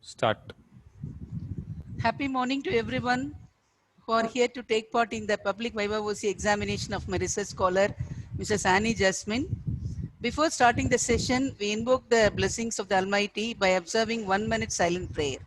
Start. Happy morning to everyone who are here to take part in the public Viva OC examination of my research scholar, Mrs. Annie Jasmine. Before starting the session, we invoke the blessings of the Almighty by observing 1 minute silent prayer.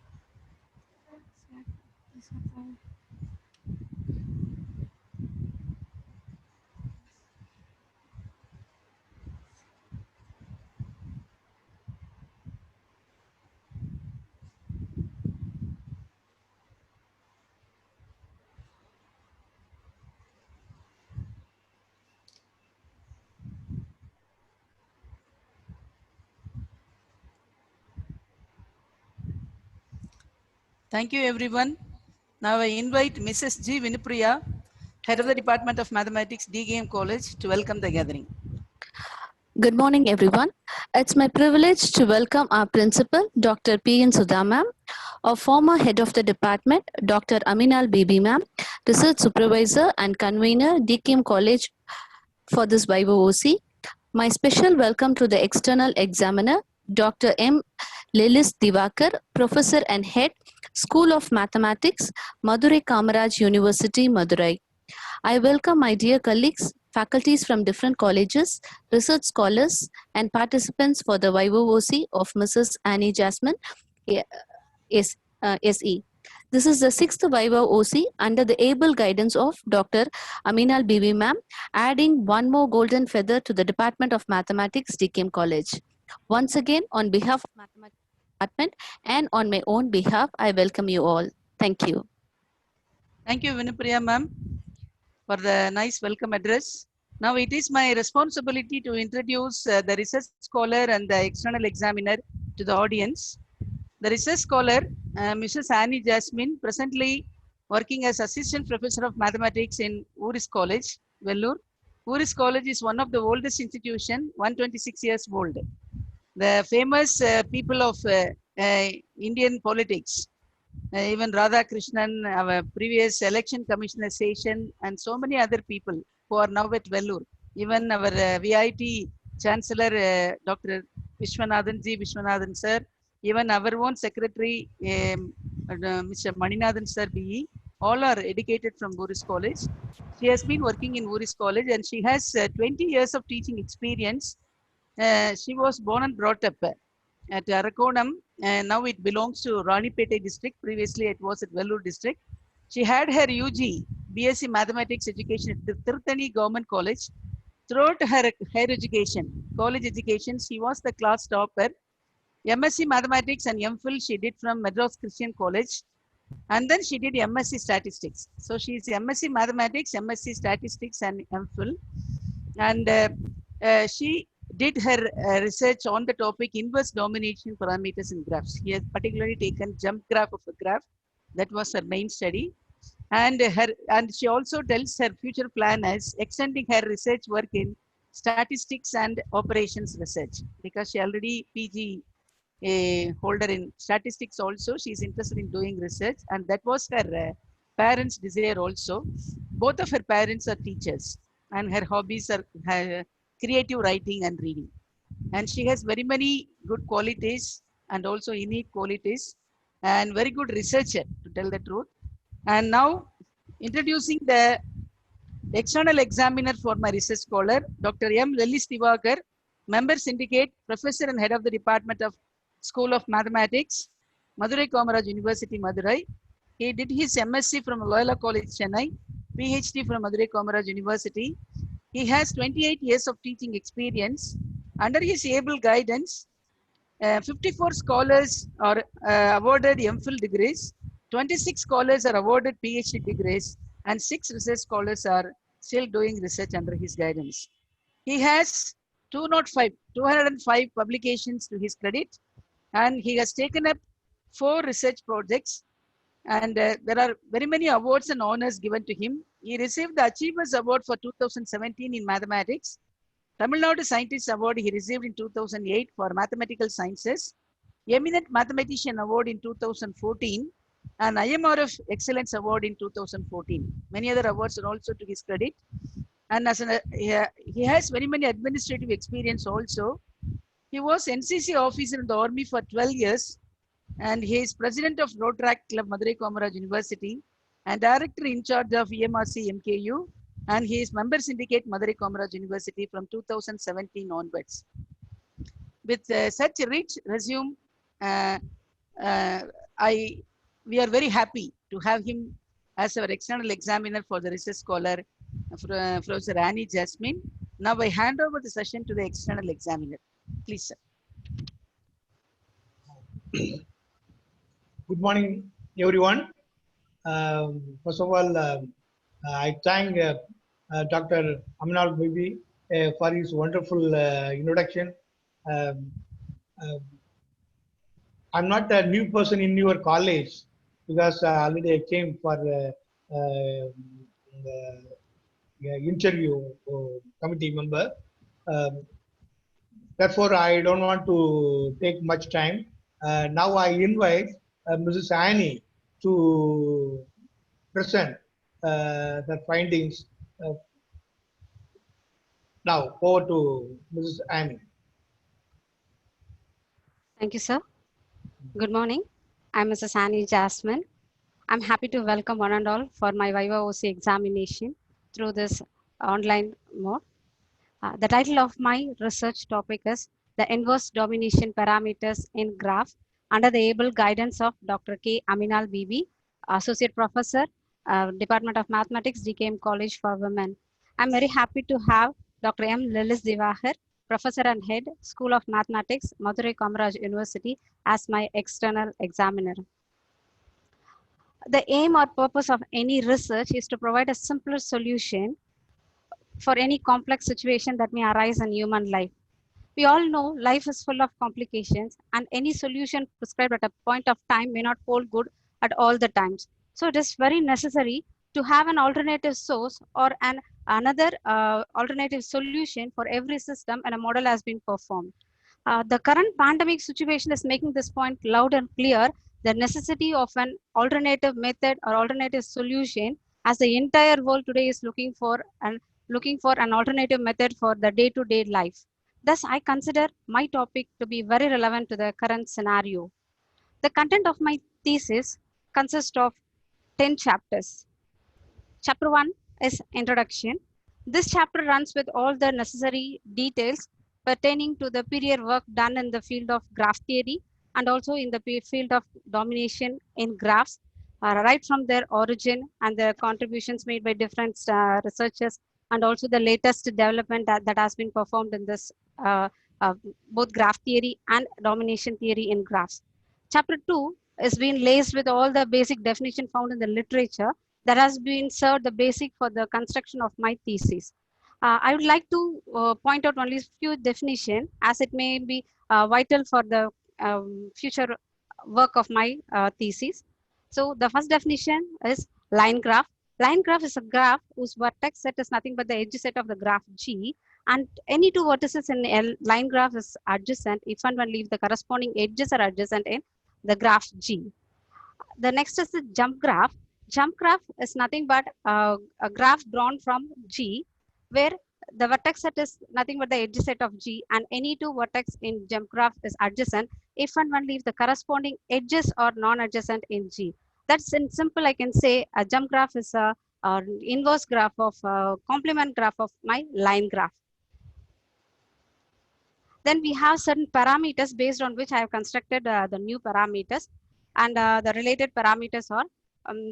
Thank you, everyone. Now I invite Mrs. G. Vinipriya, Head of the Department of Mathematics, DGM College, to welcome the gathering. Good morning, everyone. It's my privilege to welcome our principal, Dr. P.N. Sudha ma'am, our former head of the department, Dr. Aminal Bibi ma'am, research supervisor and convener, DKM College for this Viva OC. My special welcome to the external examiner, Dr. M. Lilis Divakar, professor and head, School of Mathematics, Madurai Kamaraj University, Madurai. I welcome my dear colleagues, faculties from different colleges, research scholars, and participants for the Viva OC of Mrs. Annie Jasmine, SE. This is the sixth Viva OC under the able guidance of Dr. Aminal Bibi ma'am, adding one more golden feather to the Department of Mathematics, DKM College. Once again, on behalf of Mathematics Department and on my own behalf, I welcome you all. Thank you. Thank you, Vinipriya ma'am, for the nice welcome address. Now it is my responsibility to introduce the research scholar and the external examiner to the audience. The research scholar, Mrs. Annie Jasmine, presently working as Assistant Professor of Mathematics in Uris College, Vellore. Uris College is one of the oldest institution, 126 years old. The famous people of Indian politics, even Radha Krishnan, our previous election commissioner Seshan, and so many other people who are now at Vellore. Even our VIT Chancellor, Dr. Vishwanathan G. Vishwanathan sir, even our own secretary, Mr. Maninathan sir BE, all are educated from Uris College. She has been working in Uris College and she has 20 years of teaching experience. She was born and brought up at Arakonam, and now it belongs to Ranipete district. Previously, it was at Vellore district. She had her UG, BSc Mathematics education at the Tirthani Government College. Throughout her higher education, college education, she was the class topper. MSc Mathematics and MPhil she did from Madras Christian College. And then she did MSc Statistics. So she is MSc Mathematics, MSc Statistics and MPhil. And she did her research on the topic inverse domination parameters in graphs. He has particularly taken jump graph of a graph. That was her main study. And she also tells her future plan as extending her research work in statistics and operations research, because she already PG holder in statistics also. She is interested in doing research, and that was her parents' desire also. Both of her parents are teachers, and her hobbies are creative writing and reading. And she has very many good qualities and also innate qualities, and very good researcher, to tell the truth. And now introducing the external examiner for my research scholar, Dr. M. Lilis Divakar, member syndicate, professor and head of the Department of School of Mathematics, Madurai Kamaraj University, Madurai. He did his MSc from Loyola College, Chennai, PhD from Madurai Kamaraj University. He has 28 years of teaching experience. Under his able guidance, 54 scholars are awarded MPhil degrees, 26 scholars are awarded PhD degrees, and 6 research scholars are still doing research under his guidance. He has 205 publications to his credit, and he has taken up 4 research projects, and there are very many awards and honors given to him. He received the Achievers Award for 2017 in Mathematics, Tamil Nadu Scientist Award he received in 2008 for Mathematical Sciences, Eminent Mathematician Award in 2014, and IMRF Excellence Award in 2014. Many other awards are also to his credit. And as he has very many administrative experience also. He was NCC officer in the army for 12 years. and he is president of Rotaract Club Madurai Kamaraj University and director in charge of EMRC MKU, and he is member syndicate Madurai Kamaraj University from 2017 onwards. With such a rich resume, uh, uh, we are very happy to have him as our external examiner for the research scholar, Professor Annie Jasmine. Now I hand over the session to the external examiner. Please, sir. Good morning, everyone. First of all, I thank Dr. Aminal Bibi for his wonderful introduction. I'm not a new person in your college because already I came for interview committee member. Therefore, I don't want to take much time. Now I invite Mrs. Annie to present the findings. Now, over to Mrs. Annie. Thank you, sir. Good morning. I'm Mrs. Annie Jasmine. I'm happy to welcome one and all for my Viva OC examination through this online mode. The title of my research topic is The Inverse Domination Parameters in Graph under the able guidance of Dr. K. Aminal Bibi, Associate Professor, Department of Mathematics, DKM College for Women. I'm very happy to have Dr. M. Lilis Divakar, Professor and Head, School of Mathematics, Madurai Kamaraj University, as my external examiner. The aim or purpose of any research is to provide a simpler solution for any complex situation that may arise in human life. We all know life is full of complications, and any solution prescribed at a point of time may not hold good at all the times. So it is very necessary to have an alternative source or another alternative solution for every system and a model has been performed. The current pandemic situation is making this point loud and clear, the necessity of an alternative method or alternative solution, as the entire world today is looking for an alternative method for the day-to-day life. Thus, I consider my topic to be very relevant to the current scenario. The content of my thesis consists of 10 chapters. Chapter 1 is Introduction. This chapter runs with all the necessary details pertaining to the period work done in the field of graph theory and also in the field of domination in graphs, right from their origin and the contributions made by different researchers, and also the latest development that has been performed in this both graph theory and domination theory in graphs. Chapter 2 is being laced with all the basic definition found in the literature that has been served the basic for the construction of my thesis. I would like to point out only few definitions as it may be vital for the future work of my thesis. So the first definition is line graph. Line graph is a graph whose vertex set is nothing but the edge set of the graph G, and any two vertices in a line graph is adjacent if and when the corresponding edges are adjacent in the graph G. The next is the jump graph. Jump graph is nothing but a graph drawn from G, where the vertex set is nothing but the edge set of G, and any two vertex in jump graph is adjacent if and when the corresponding edges are non-adjacent in G. That's in simple, I can say a jump graph is a inverse graph of complement graph of my line graph. Then we have certain parameters based on which I have constructed the new parameters, and the related parameters are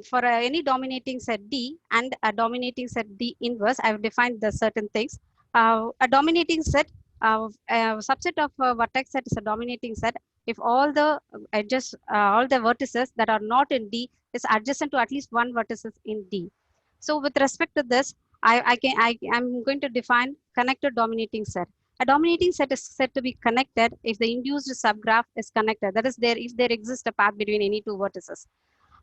for any dominating set D and a dominating set D inverse. I have defined the certain things. A dominating set, a subset of a vertex set is a dominating set if all the edges, all the vertices that are not in D is adjacent to at least one vertices in D. So with respect to this, I'm going to define connected dominating set. A dominating set is said to be connected if the induced subgraph is connected. That is, if there exists a path between any two vertices.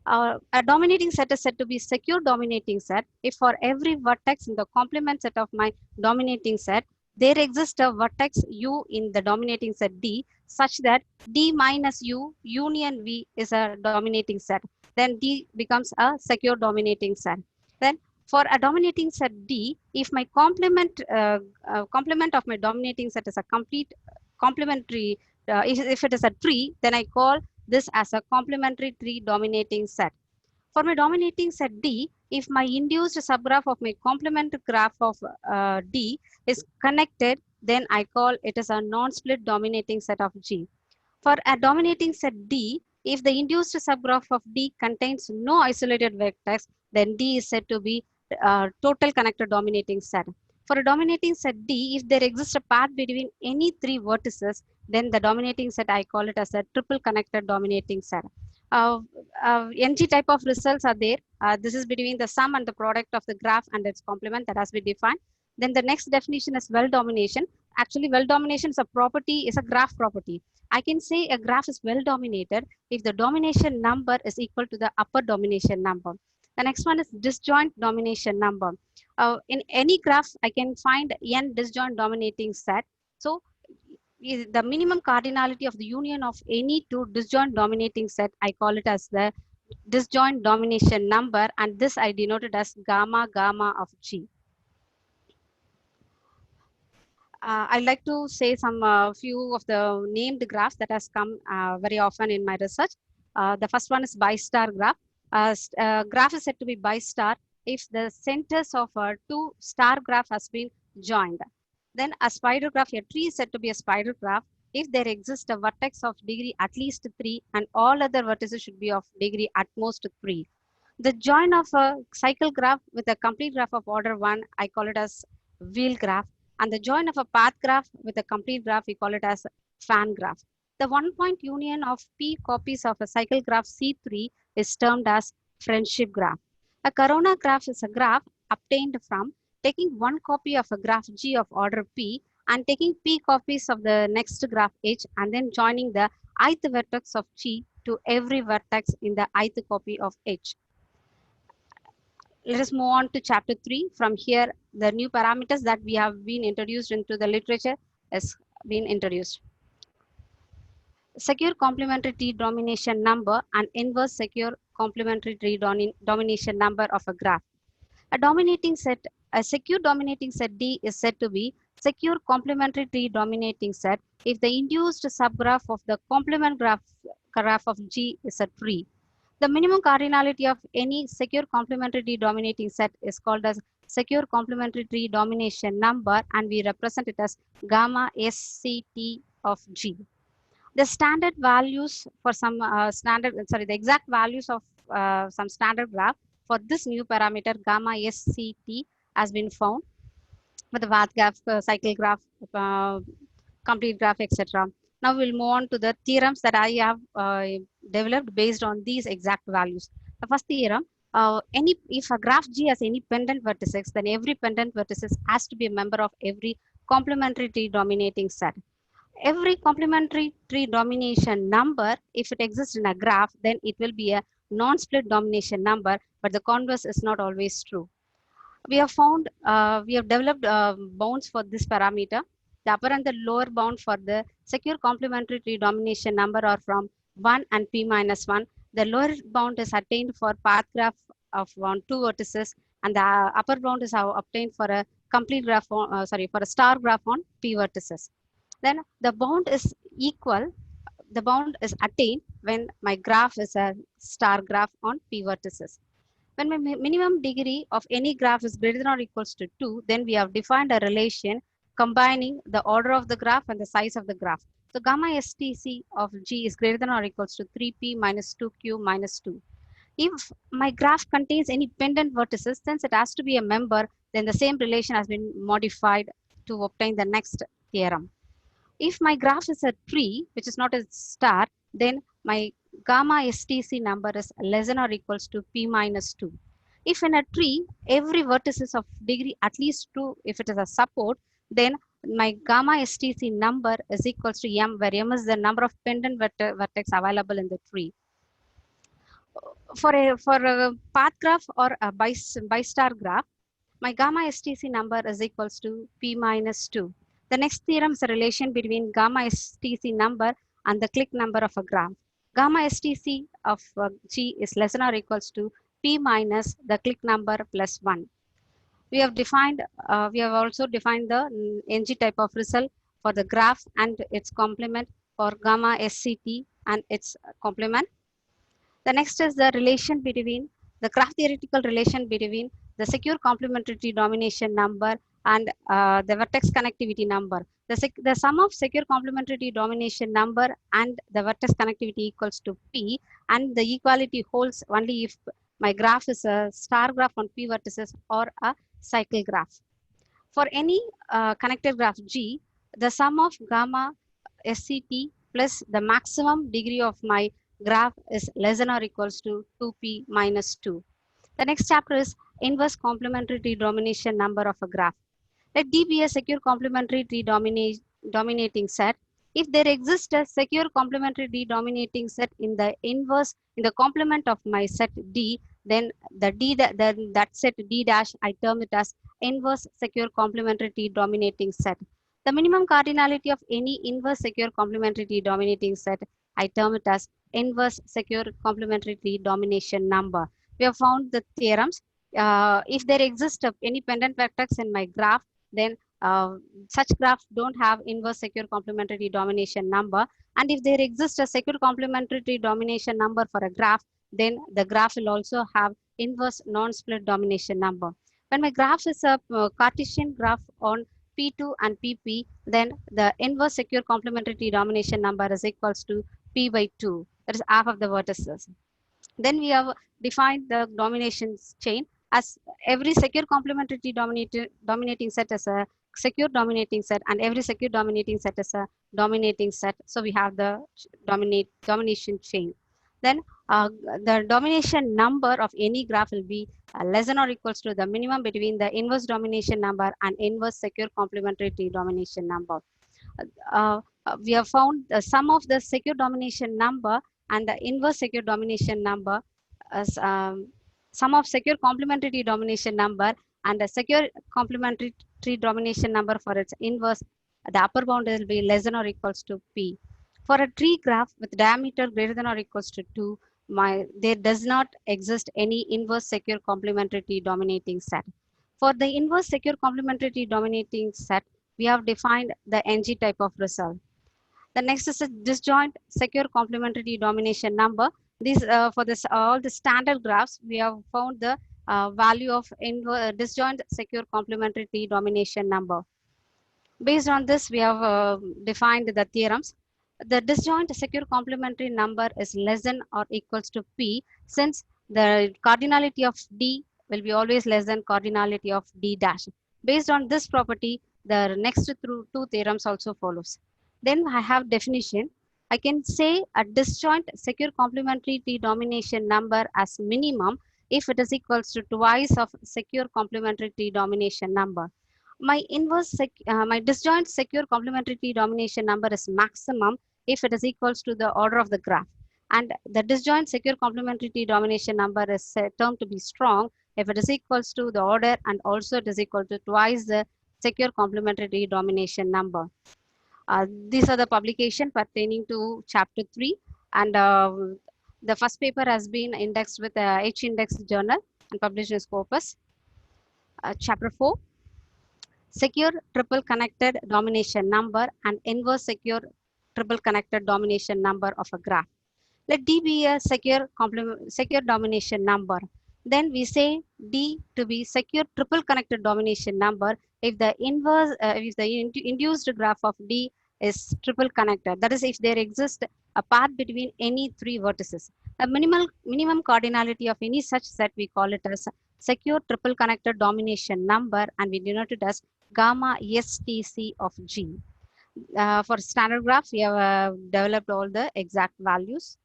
A dominating set is said to be secure dominating set if for every vertex in the complement set of my dominating set, there exists a vertex U in the dominating set D such that D minus U union V is a dominating set. Then D becomes a secure dominating set. Then for a dominating set D, if my complement of my dominating set is a complete complementary, if it is a tree, then I call this as a complementary tree dominating set. For my dominating set D, if my induced subgraph of my complement graph of D is connected, then I call it as a non-split dominating set of G. For a dominating set D, if the induced subgraph of D contains no isolated vertex, then D is said to be a total connected dominating set. For a dominating set D, if there exists a path between any three vertices, then the dominating set, I call it as a triple connected dominating set. NG type of results are there. This is between the sum and the product of the graph and its complement that has been defined. Then the next definition is well domination. Actually, well domination is a property, is a graph property. I can say a graph is well dominated if the domination number is equal to the upper domination number. The next one is disjoint domination number. In any graph, I can find n disjoint dominating set. So the minimum cardinality of the union of any two disjoint dominating set, I call it as the disjoint domination number, and this I denoted as gamma gamma of G. I'd like to say some few of the named graphs that has come very often in my research. The first one is bi-star graph. Graph is said to be bi-star if the centers of a two star graph has been joined. Then a spider graph, a tree is said to be a spider graph if there exists a vertex of degree at least 3 and all other vertices should be of degree at most 3. The join of a cycle graph with a complete graph of order 1, I call it as wheel graph. And the join of a path graph with a complete graph, we call it as fan graph. The one-point union of P copies of a cycle graph C3 is termed as friendship graph. A corona graph is a graph obtained from taking one copy of a graph G of order P and taking P copies of the next graph H and then joining the ith vertex of G to every vertex in the ith copy of H. Let us move on to chapter 3. From here, the new parameters that we have been introduced into the literature has been introduced. Secure complementary tree domination number and inverse secure complementary tree domination number of a graph. A secure dominating set D is said to be secure complementary tree dominating set if the induced subgraph of the complement graph of G is a tree. The minimum cardinality of any secure complementary tree dominating set is called as secure complementary tree domination number, and we represent it as gamma SCT of G. The standard values for some the exact values of some standard graph for this new parameter gamma SCT has been found with the path graph, cycle graph, complete graph, etc. Now we'll move on to the theorems that I have developed based on these exact values. The first theorem, if a graph G has any pendant vertices, then every pendant vertices has to be a member of every complementary tree dominating set. Every complementary tree domination number, if it exists in a graph, then it will be a non-split domination number, but the converse is not always true. We have found, we have developed bounds for this parameter. The upper and the lower bound for the secure complementary tree domination number are from 1 and P minus 1. The lower bound is attained for path graph of 2 vertices, and the upper bound is obtained for a complete graph, for a star graph on P vertices. Then the bound is equal, the bound is attained when my graph is a star graph on P vertices. When my minimum degree of any graph is greater than or equals to 2, then we have defined a relation combining the order of the graph and the size of the graph. So gamma STC of G is greater than or equals to 3P minus 2Q minus 2. If my graph contains any pendant vertices, since it has to be a member, then the same relation has been modified to obtain the next theorem. If my graph is a tree, which is not a star, then my gamma STC number is less than or equals to P minus 2. If in a tree, every vertices of degree at least 2, if it is a support, then my gamma STC number is equals to M, where M is the number of pendant vertex available in the tree. For a path graph or a bi-star graph, my gamma STC number is equals to P minus 2. The next theorem is a relation between gamma STC number and the clique number of a graph. Gamma STC of G is less than or equals to P minus the clique number plus 1. We have also defined the NG type of result for the graph and its complement for gamma SCT and its complement. The next is the relation between the graph theoretical relation between the secure complementary tree domination number and the vertex connectivity number. The sum of secure complementary tree domination number and the vertex connectivity equals to P, and the equality holds only if my graph is a star graph on P vertices or a cycle graph. For any connected graph G, the sum of gamma SCT plus the maximum degree of my graph is less than or equals to 2p minus 2. The next chapter is inverse complementary tree domination number of a graph. Let D be a secure complementary tree dominating set. If there exists a secure complementary tree dominating set in the complement of my set D, then that set D dash, I term it as inverse secure complementary tree dominating set. The minimum cardinality of any inverse secure complementary tree dominating set, I term it as inverse secure complementary tree domination number. We have found the theorems. If there exists any pendant vertex in my graph, then such graphs don't have inverse secure complementary domination number. And if there exists a secure complementary domination number for a graph, then the graph will also have inverse non-split domination number. When my graph is a Cartesian graph on P2 and PP, then the inverse secure complementary domination number is equals to P by 2. That is half of the vertices. Then we have defined the domination chain as every secure complementary dominating set as a secure dominating set, and every secure dominating set is a dominating set. So we have the domination chain. Then the domination number of any graph will be less than or equals to the minimum between the inverse domination number and inverse secure complementary domination number. We have found the sum of the secure domination number and the inverse secure domination number as sum of secure complementary domination number and the secure complementary domination number for its inverse. The upper bound will be less than or equals to P. For a tree graph with diameter greater than or equals to 2, there does not exist any inverse secure complementary dominating set. For the inverse secure complementary dominating set, we have defined the NG type of result. The next is a disjoint secure complementary domination number. These for this all the standard graphs, we have found the value of disjoint secure complementary domination number. Based on this, we have defined the theorems. The disjoint secure complementary number is less than or equals to P, since the cardinality of D will be always less than cardinality of D dash. Based on this property, the next two theorems also follows. Then I have definition. I can say a disjoint secure complementary domination number as minimum if it is equals to twice of secure complementary domination number. My my disjoint secure complementary domination number is maximum if it is equals to the order of the graph. And the disjoint secure complementary domination number is termed to be strong if it is equals to the order and also it is equal to twice the secure complementary domination number. These are the publication pertaining to chapter 3, and the first paper has been indexed with H-index journal and published in Scopus. Chapter 4, secure triple connected domination number and inverse secure triple connected domination number of a graph. Let D be a secure domination number. Then we say D to be secure triple connected domination number if the induced graph of D is triple connected. That is, if there exists a path between any three vertices. A minimum cardinality of any such set, we call it as secure triple connected domination number, and we denote it as gamma STC of G. For standard graph, we have developed all the exact values.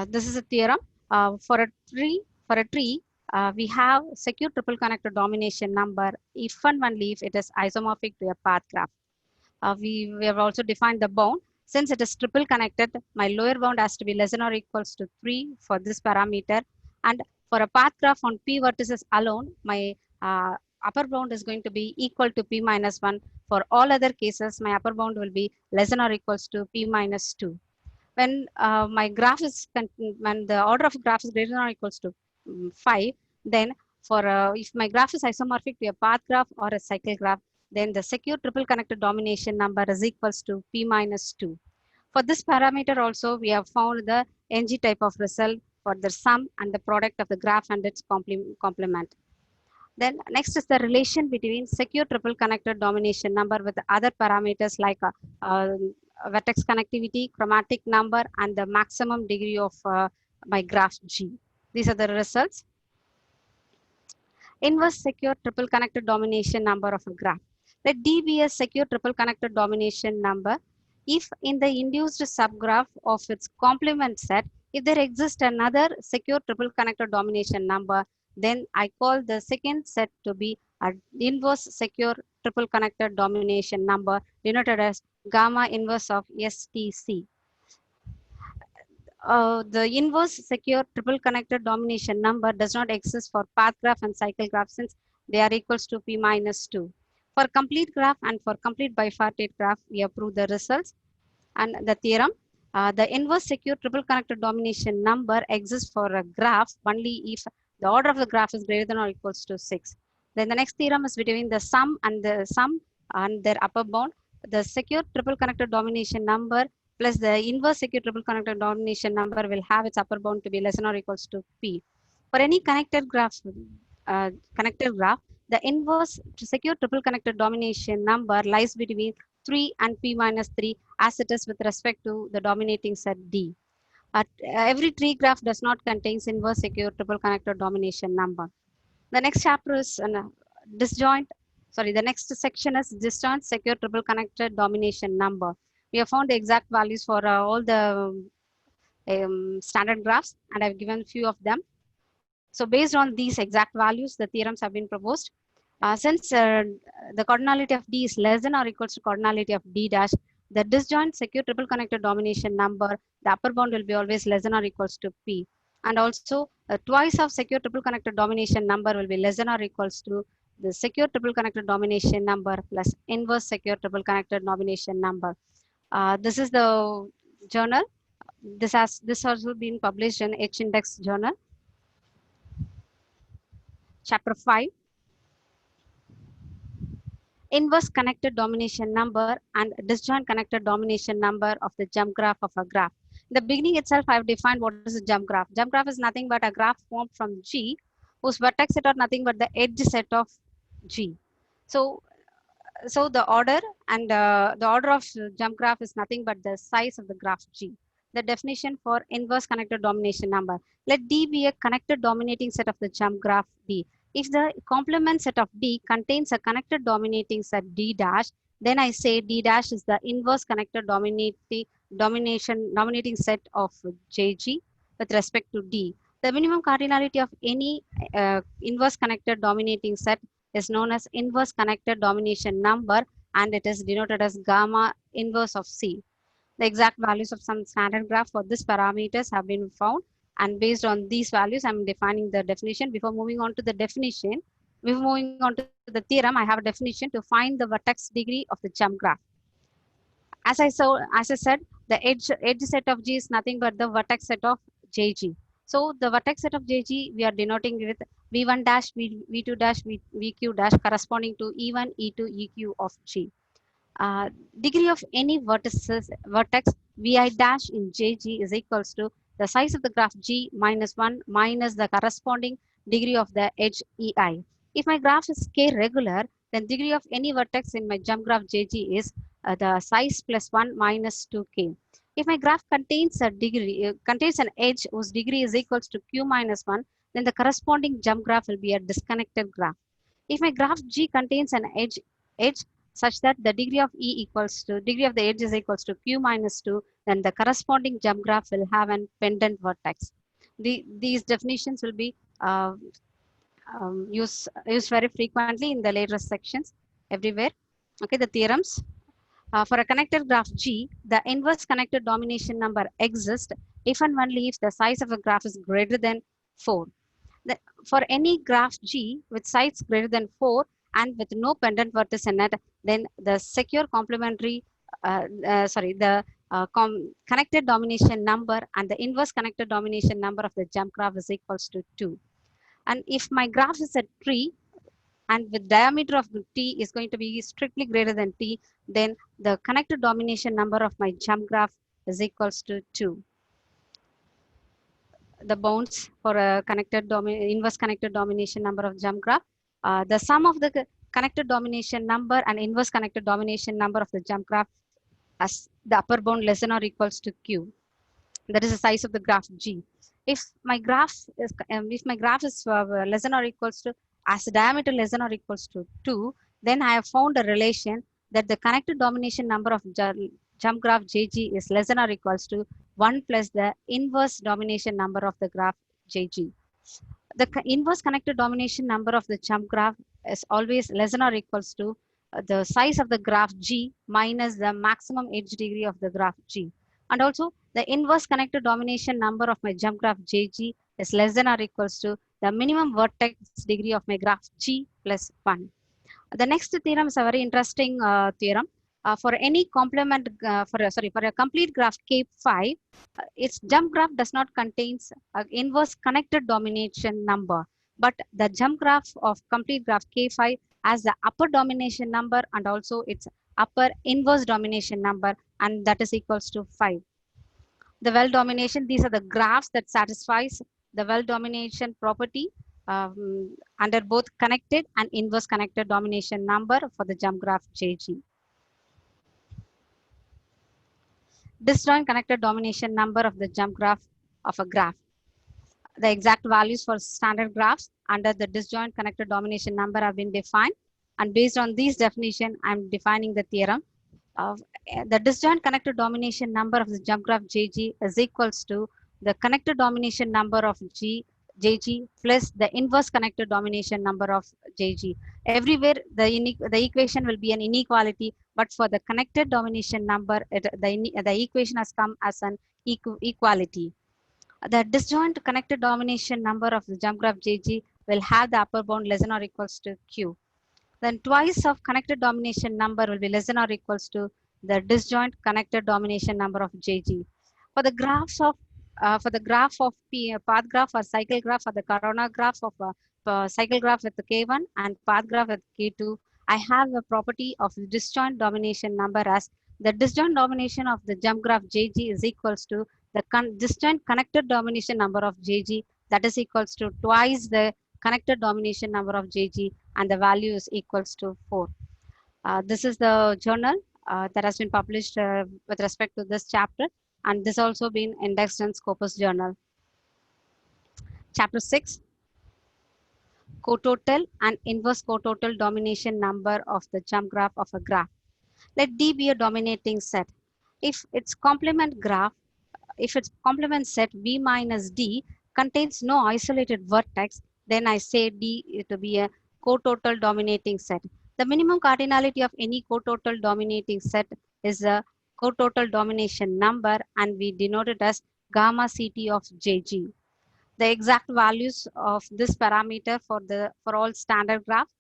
This is a theorem. For a tree, we have secure triple connected domination number if and only if it is isomorphic to a path graph. We have also defined the bound. Since it is triple connected, my lower bound has to be less than or equals to 3 for this parameter. And for a path graph on P vertices alone, my upper bound is going to be equal to P minus 1. For all other cases, my upper bound will be less than or equals to P minus 2. When my graph is, when the order of graph is greater than or equals to 5, then for if my graph is isomorphic to a path graph or a cycle graph, then the secure triple connected domination number is equals to P minus 2. For this parameter also, we have found the NG type of result for the sum and the product of the graph and its complement. Then next is the relation between secure triple connected domination number with other parameters like vertex connectivity, chromatic number, and the maximum degree of my graph G. These are the results. Inverse secure triple connected domination number of a graph. Let D be a secure triple connected domination number if in the induced subgraph of its complement set, if there exists another secure triple connected domination number, then I call the second set to be an inverse secure triple connected domination number denoted as gamma inverse of STC. The inverse secure triple connected domination number does not exist for path graph and cycle graph since they are equals to p minus 2. For complete graph and for complete bipartite graph, we have proved the results and the theorem. The inverse secure triple connected domination number exists for a graph only if the order of the graph is greater than or equals to 6. Then the next theorem is between the sum and their upper bound. The secure triple connected domination number plus the inverse secure triple connected domination number will have its upper bound to be less than or equals to p. For any connected graph, the inverse secure triple connected domination number lies between 3 and p minus 3 as it is with respect to the dominating set D. Every tree graph does not contain inverse secure triple connected domination number. The next chapter is the next section is disjoint secure triple connected domination number. We have found the exact values for all the standard graphs and I've given few of them. So based on these exact values, the theorems have been proposed. Since the cardinality of D is less than or equals to cardinality of D dash, the disjoint secure triple connected domination number, the upper bound will be always less than or equals to P. And also twice of secure triple connected domination number will be less than or equals to the secure triple connected domination number plus inverse secure triple connected domination number. This is the journal. This has also been published in H-Index journal. Chapter 5. Inverse connected domination number and disjoint connected domination number of the jump graph of a graph. In the beginning itself, I have defined what is a jump graph. Jump graph is nothing but a graph formed from G whose vertex set are nothing but the edge set of G. So the order and the order of jump graph is nothing but the size of the graph G. The definition for inverse connected domination number. Let D be a connected dominating set of the jump graph D. If the complement set of D contains a connected dominating set D dash, then I say D dash is the inverse connected dominating set of JG with respect to D. The minimum cardinality of any inverse connected dominating set is known as inverse connected domination number and it is denoted as gamma inverse of C. The exact values of some standard graph for this parameters have been found and based on these values I'm defining the definition. Before moving on to the definition, before moving on to the theorem, I have a definition to find the vertex degree of the jump graph. As I said, the edge set of G is nothing but the vertex set of JG. So the vertex set of JG we are denoting with V1 dash, V2 dash, VQ dash corresponding to E1, E2, EQ of G. Degree of any vertex Vi dash in JG is equals to the size of the graph G minus 1 minus the corresponding degree of the edge EI. If my graph is K regular, then degree of any vertex in my jump graph JG is the size plus 1 minus 2K. If my graph contains a contains an edge whose degree is equals to Q minus 1, then the corresponding jump graph will be a disconnected graph. If my graph G contains an edge such that the degree of degree of the edge is equals to Q minus 2, then the corresponding jump graph will have an pendant vertex. These definitions will be used very frequently in the later sections everywhere. Okay, the theorems. For a connected graph G, the inverse connected domination number exists if and only if the size of a graph is greater than 4. For any graph G with size greater than 4 and with no pendant vertex in it, then the secure complementary, connected domination number and the inverse connected domination number of the jump graph is equals to 2. And if my graph is a tree and with diameter of T is going to be strictly greater than T, then the connected domination number of my jump graph is equals to 2. The bounds for a inverse connected domination number of jump graph. The sum of the connected domination number and inverse connected domination number of the jump graph as the upper bound less than or equals to q. That is the size of the graph G. If my graph is less than or equals to as the diameter less than or equals to 2, then I have found a relation that the connected domination number of jump graph JG is less than or equals to 1 plus the inverse domination number of the graph JG. The inverse connected domination number of the jump graph is always less than or equals to the size of the graph G minus the maximum edge degree of the graph G. And also the inverse connected domination number of my jump graph JG is less than or equals to the minimum vertex degree of my graph G plus 1. The next theorem is a very interesting theorem. For any complement, for a complete graph K5, its jump graph does not contain an inverse connected domination number, but the jump graph of complete graph K5 has the upper domination number and also its upper inverse domination number, and that is equals to 5. The well domination, these are the graphs that satisfies the well domination property under both connected and inverse connected domination number for the jump graph JG. Disjoint connected domination number of the jump graph of a graph. The exact values for standard graphs under the disjoint connected domination number have been defined, and based on these definition, I'm defining the theorem. The disjoint connected domination number of the jump graph JG is equals to the connected domination number of JG plus the inverse connected domination number of JG. Everywhere the equation will be an inequality, but for the connected domination number, the equation has come as an equality. The disjoint connected domination number of the jump graph JG will have the upper bound less than or equals to Q. Then twice of connected domination number will be less than or equals to the disjoint connected domination number of JG. For the graphs of graph of path graph or cycle graph or the corona graph of cycle graph with the K1 and path graph with K2, I have a property of disjoint domination number as the disjoint domination of the jump graph JG is equals to the disjoint connected domination number of JG, that is equals to twice the connected domination number of JG, and the value is equals to 4. This is the journal that has been published with respect to this chapter, and this also been indexed in Scopus journal. Chapter 6, cototal and inverse cototal domination number of the jump graph of a graph. Let D be a dominating set. If its complement set V minus D contains no isolated vertex, then I say D to be a cototal dominating set. The minimum cardinality of any cototal dominating set is a cototal domination number, and we denote it as gamma CT of JG. The exact values of this parameter for all standard graphs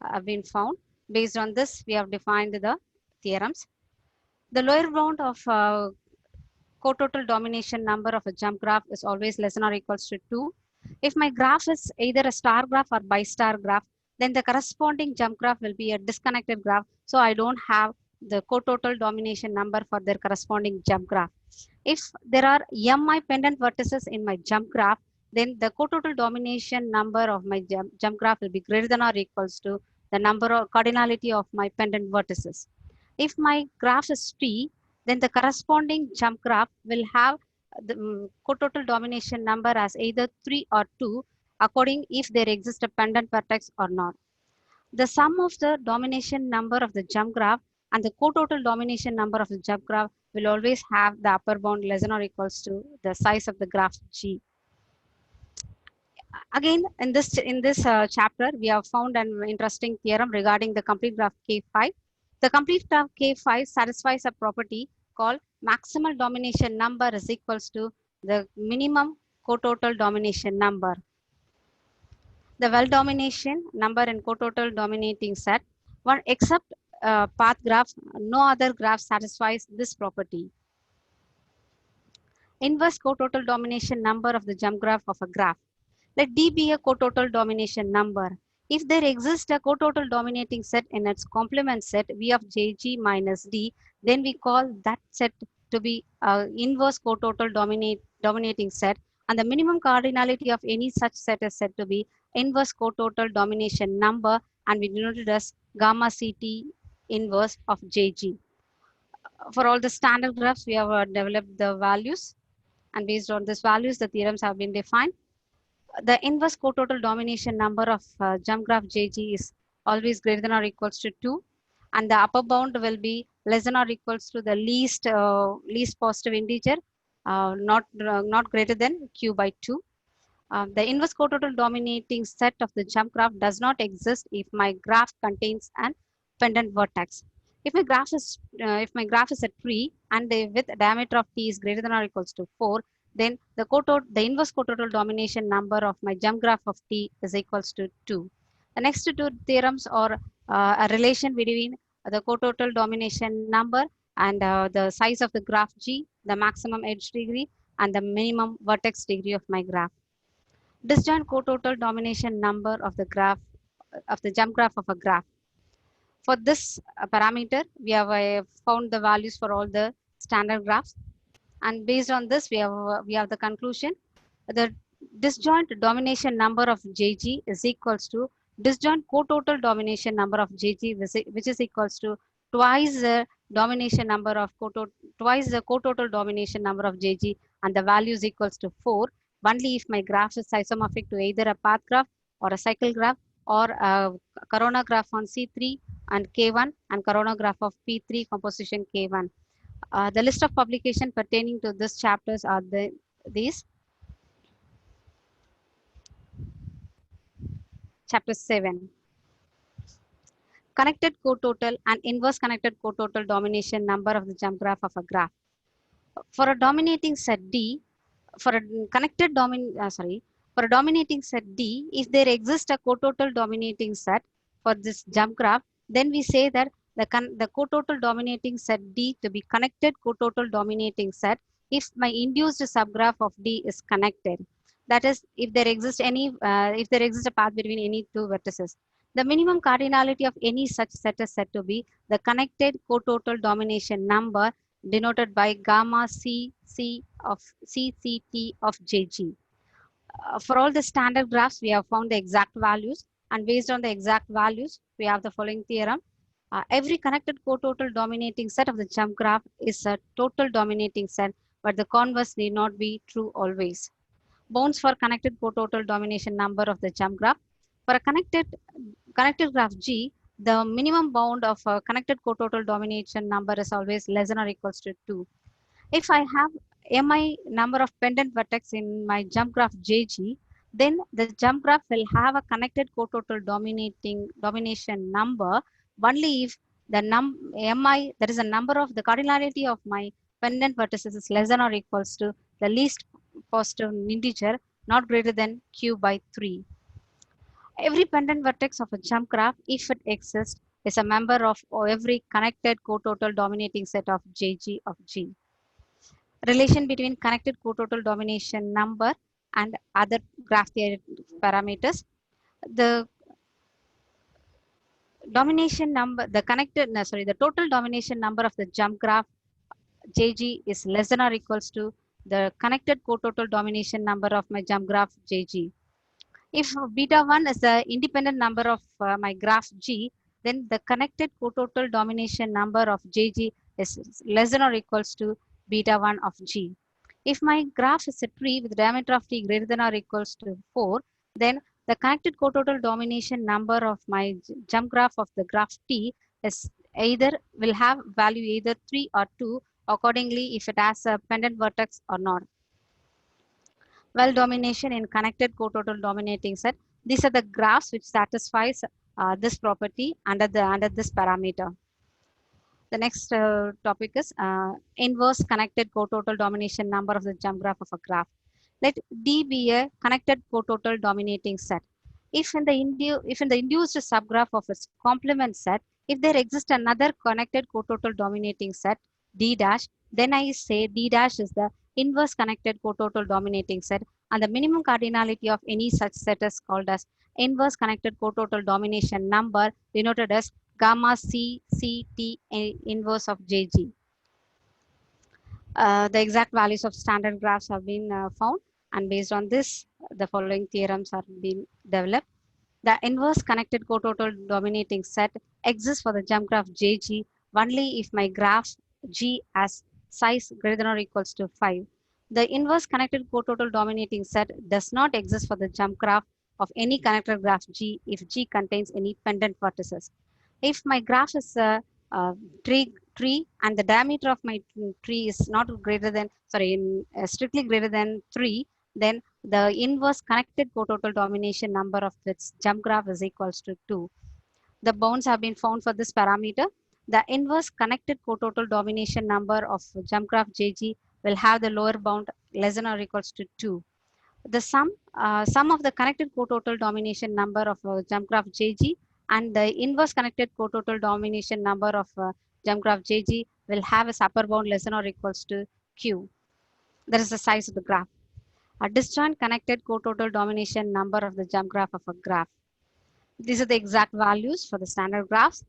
have been found. Based on this, we have defined the theorems. The lower bound of cototal domination number of a jump graph is always less than or equals to 2. If my graph is either a star graph or bi-star graph, then the corresponding jump graph will be a disconnected graph. So I don't have the cototal domination number for their corresponding jump graph. If there are mi pendant vertices in my jump graph, then the cototal domination number of my jump graph will be greater than or equals to the number of cardinality of my pendant vertices. If my graph is T, then the corresponding jump graph will have the cototal domination number as either 3 or 2, according if there exists a pendant vertex or not. The sum of the domination number of the jump graph and the cototal domination number of the jump graph will always have the upper bound less than or equals to the size of the graph G. Again, in this chapter, we have found an interesting theorem regarding the complete graph K5. The complete graph K5 satisfies a property called maximal domination number is equals to the minimum cototal domination number. The well domination number in cototal dominating set, one except path graph, no other graph satisfies this property. Inverse cototal domination number of the jump graph of a graph. Let D be a cototal domination number. If there exists a cototal dominating set in its complement set V of JG minus D, then we call that set to be inverse cototal dominating set, and the minimum cardinality of any such set is said to be inverse cototal domination number, and we denote it as gamma CT inverse of JG. For all the standard graphs, we have developed the values, and based on these values, the theorems have been defined. The inverse cototal domination number of jump graph JG is always greater than or equals to 2, and the upper bound will be less than or equals to the least positive integer, not greater than q by 2. The inverse cototal dominating set of the jump graph does not exist if my graph contains an pendant vertex. If my graph is a tree and the width diameter of t is greater than or equals to 4, then the inverse cototal domination number of my jump graph of t is equals to 2. The next two theorems are a relation between the cototal domination number and the size of the graph G, the maximum edge degree, and the minimum vertex degree of my graph. Disjoint cototal domination number of the graph of the jump graph of a graph. For this parameter, we have found the values for all the standard graphs, and based on this, we have the conclusion. The disjoint domination number of JG is equals to disjoint cototal domination number of JG, which is equals to twice the domination number of twice the cototal domination number of JG, and the value is equals to 4. Only if my graph is isomorphic to either a path graph or a cycle graph or a corona graph on C3 and K1 and corona graph of P3 composition K1. The list of publication pertaining to this chapters are these. Chapter 7. Connected cototal and inverse connected cototal domination number of the jump graph of a graph. For a dominating set D, for a dominating set D, if there exists a cototal dominating set for this jump graph, then we say that the cototal dominating set D to be connected cototal dominating set if my induced subgraph of D is connected. That is, if there exists a path between any two vertices. The minimum cardinality of any such set is said to be the connected cototal domination number, denoted by gamma CCT of JG. For all the standard graphs, we have found the exact values, and based on the exact values, we have the following theorem. Every connected cototal dominating set of the jump graph is a total dominating set, but the converse need not be true always. Bounds for connected cototal domination number of the jump graph. For a connected graph G, the minimum bound of a connected cototal domination number is always less than or equals to 2. If I have mi number of pendant vertex in my jump graph JG, then the jump graph will have a connected cototal domination number only if the mi, that is a number of the cardinality of my pendant vertices, is less than or equals to the least positive integer, not greater than q by 3. Every pendant vertex of a jump graph, if it exists, is a member of every connected cototal dominating set of JG of G. Relation between connected cototal domination number and other graph theory parameters. The domination number, the total domination number of the jump graph JG is less than or equals to the connected cototal domination number of my jump graph JG. If beta 1 is the independent number of my graph G, then the connected cototal domination number of JG is less than or equals to beta 1 of G. If my graph is a tree with diameter of T greater than or equals to 4, then the connected cototal domination number of my jump graph of the graph T is will have value either 3 or 2, accordingly if it has a pendant vertex or not. Well domination in connected cototal dominating set. These are the graphs which satisfies this property under this parameter. The next topic is inverse connected cototal domination number of the jump graph of a graph. Let D be a connected cototal dominating set. If in the induced subgraph of its complement set, if there exists another connected cototal dominating set, D dash, then I say D dash is the inverse connected cototal dominating set, and the minimum cardinality of any such set is called as inverse connected cototal domination number, denoted as gamma CCT inverse of JG. The exact values of standard graphs have been found, and based on this, the following theorems are being developed. The inverse connected cototal dominating set exists for the jump graph JG only if my graph G has size greater than or equals to 5. The inverse connected cototal dominating set does not exist for the jump graph of any connected graph G if G contains any pendant vertices. If my graph is a tree and the diameter of my tree is not greater than, strictly greater than 3, then the inverse connected cototal domination number of its jump graph is equals to 2. The bounds have been found for this parameter. The inverse connected cototal domination number of jump graph JG will have the lower bound less than or equals to 2. The sum of the connected cototal domination number of jump graph JG and the inverse connected cototal domination number of jump graph JG will have its upper bound less than or equals to Q. That is the size of the graph. A disjoint connected cototal domination number of the jump graph of a graph. These are the exact values for the standard graphs.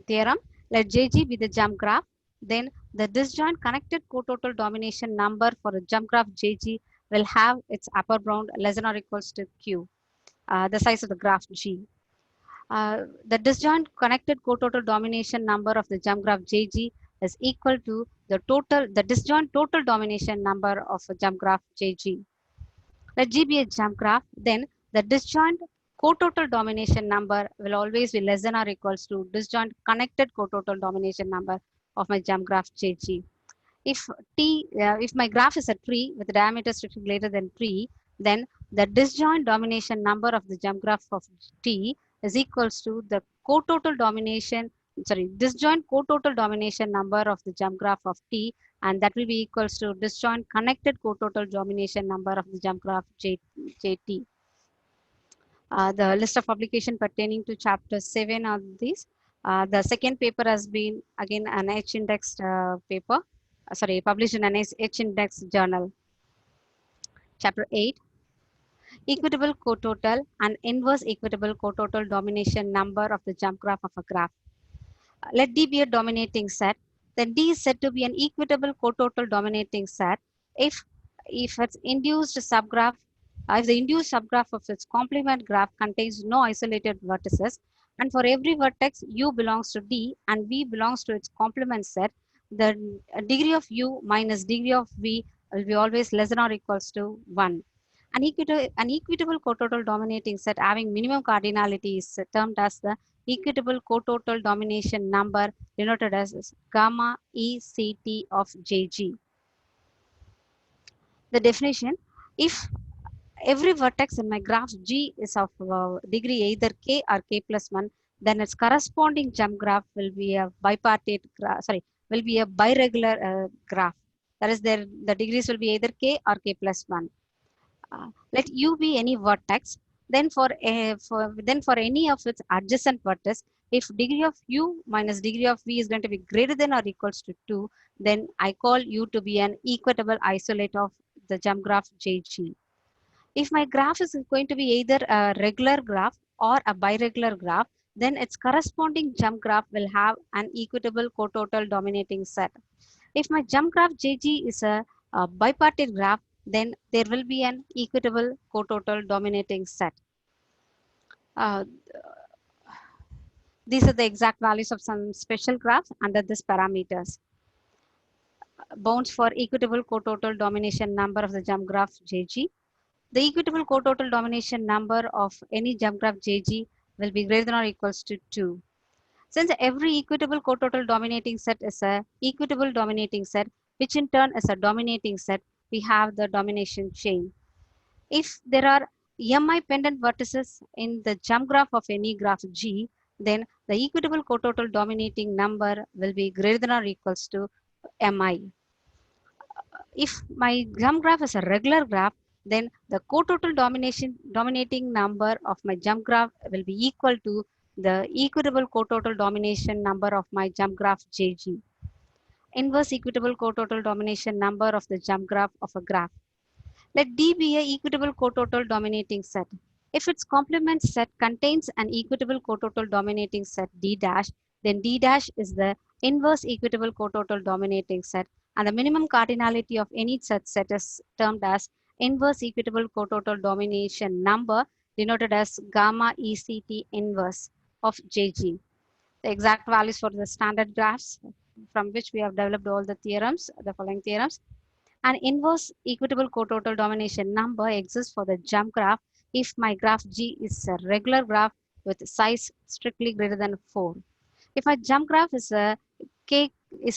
Theorem, let JG be the jump graph, then the disjoint connected cototal domination number for a jump graph JG will have its upper bound less than or equals to Q, the size of the graph G. The disjoint connected cototal domination number of the jump graph JG is equal to the disjoint total domination number of a jump graph JG. Let G be a jump graph, then the disjoint cototal domination number will always be less than or equals to disjoint connected cototal domination number of my jump graph JG. If my graph is a tree with a diameter strictly greater than 3, then the disjoint domination number of the jump graph of T is equals to the disjoint cototal domination number of the jump graph of T, and that will be equals to disjoint connected cototal domination number of the jump graph JT. The list of publication pertaining to chapter 7 are these. The second paper has been again an H-indexed paper, published in an H-indexed journal. Chapter 8, equitable cototal and inverse equitable cototal domination number of the jump graph of a graph. Let D be a dominating set, then D is said to be an equitable cototal dominating set if its induced subgraph, if the induced subgraph of its complement graph contains no isolated vertices, and for every vertex U belongs to D and V belongs to its complement set, the degree of U minus degree of V will be always less than or equals to 1. An equitable cototal dominating set having minimum cardinality is termed as the equitable cototal domination number, denoted as gamma ECT of JG. The definition, if every vertex in my graph G is of degree either K or K plus 1, then its corresponding jump graph will be a bipartite graph, will be a biregular graph. That is, the degrees will be either K or K plus 1. Let U be any vertex, then for any of its adjacent vertex, if degree of U minus degree of V is going to be greater than or equals to 2, then I call U to be an equitable isolate of the jump graph JG. If my graph is going to be either a regular graph or a biregular graph, then its corresponding jump graph will have an equitable cototal dominating set. If my jump graph JG is a bipartite graph, then there will be an equitable cototal dominating set. These are the exact values of some special graphs under this parameters. Bounds for equitable cototal domination number of the jump graph JG. The equitable cototal domination number of any jump graph JG will be greater than or equals to 2. Since every equitable cototal dominating set is a equitable dominating set, which in turn is a dominating set, we have the domination chain. If there are Mi pendant vertices in the jump graph of any graph G, then the equitable cototal dominating number will be greater than or equals to Mi. If my jump graph is a regular graph, then the cototal dominating number of my jump graph will be equal to the equitable cototal domination number of my jump graph JG. Inverse equitable cototal domination number of the jump graph of a graph. Let D be a equitable cototal dominating set. If its complement set contains an equitable cototal dominating set D dash, then D dash is the inverse equitable cototal dominating set, and the minimum cardinality of any such set is termed as inverse equitable cototal domination number, denoted as gamma ECT inverse of JG. The exact values for the standard graphs from which we have developed all the theorems, the following theorems. An inverse equitable cototal domination number exists for the jump graph if my graph G is a regular graph with size strictly greater than 4. If my jump graph is a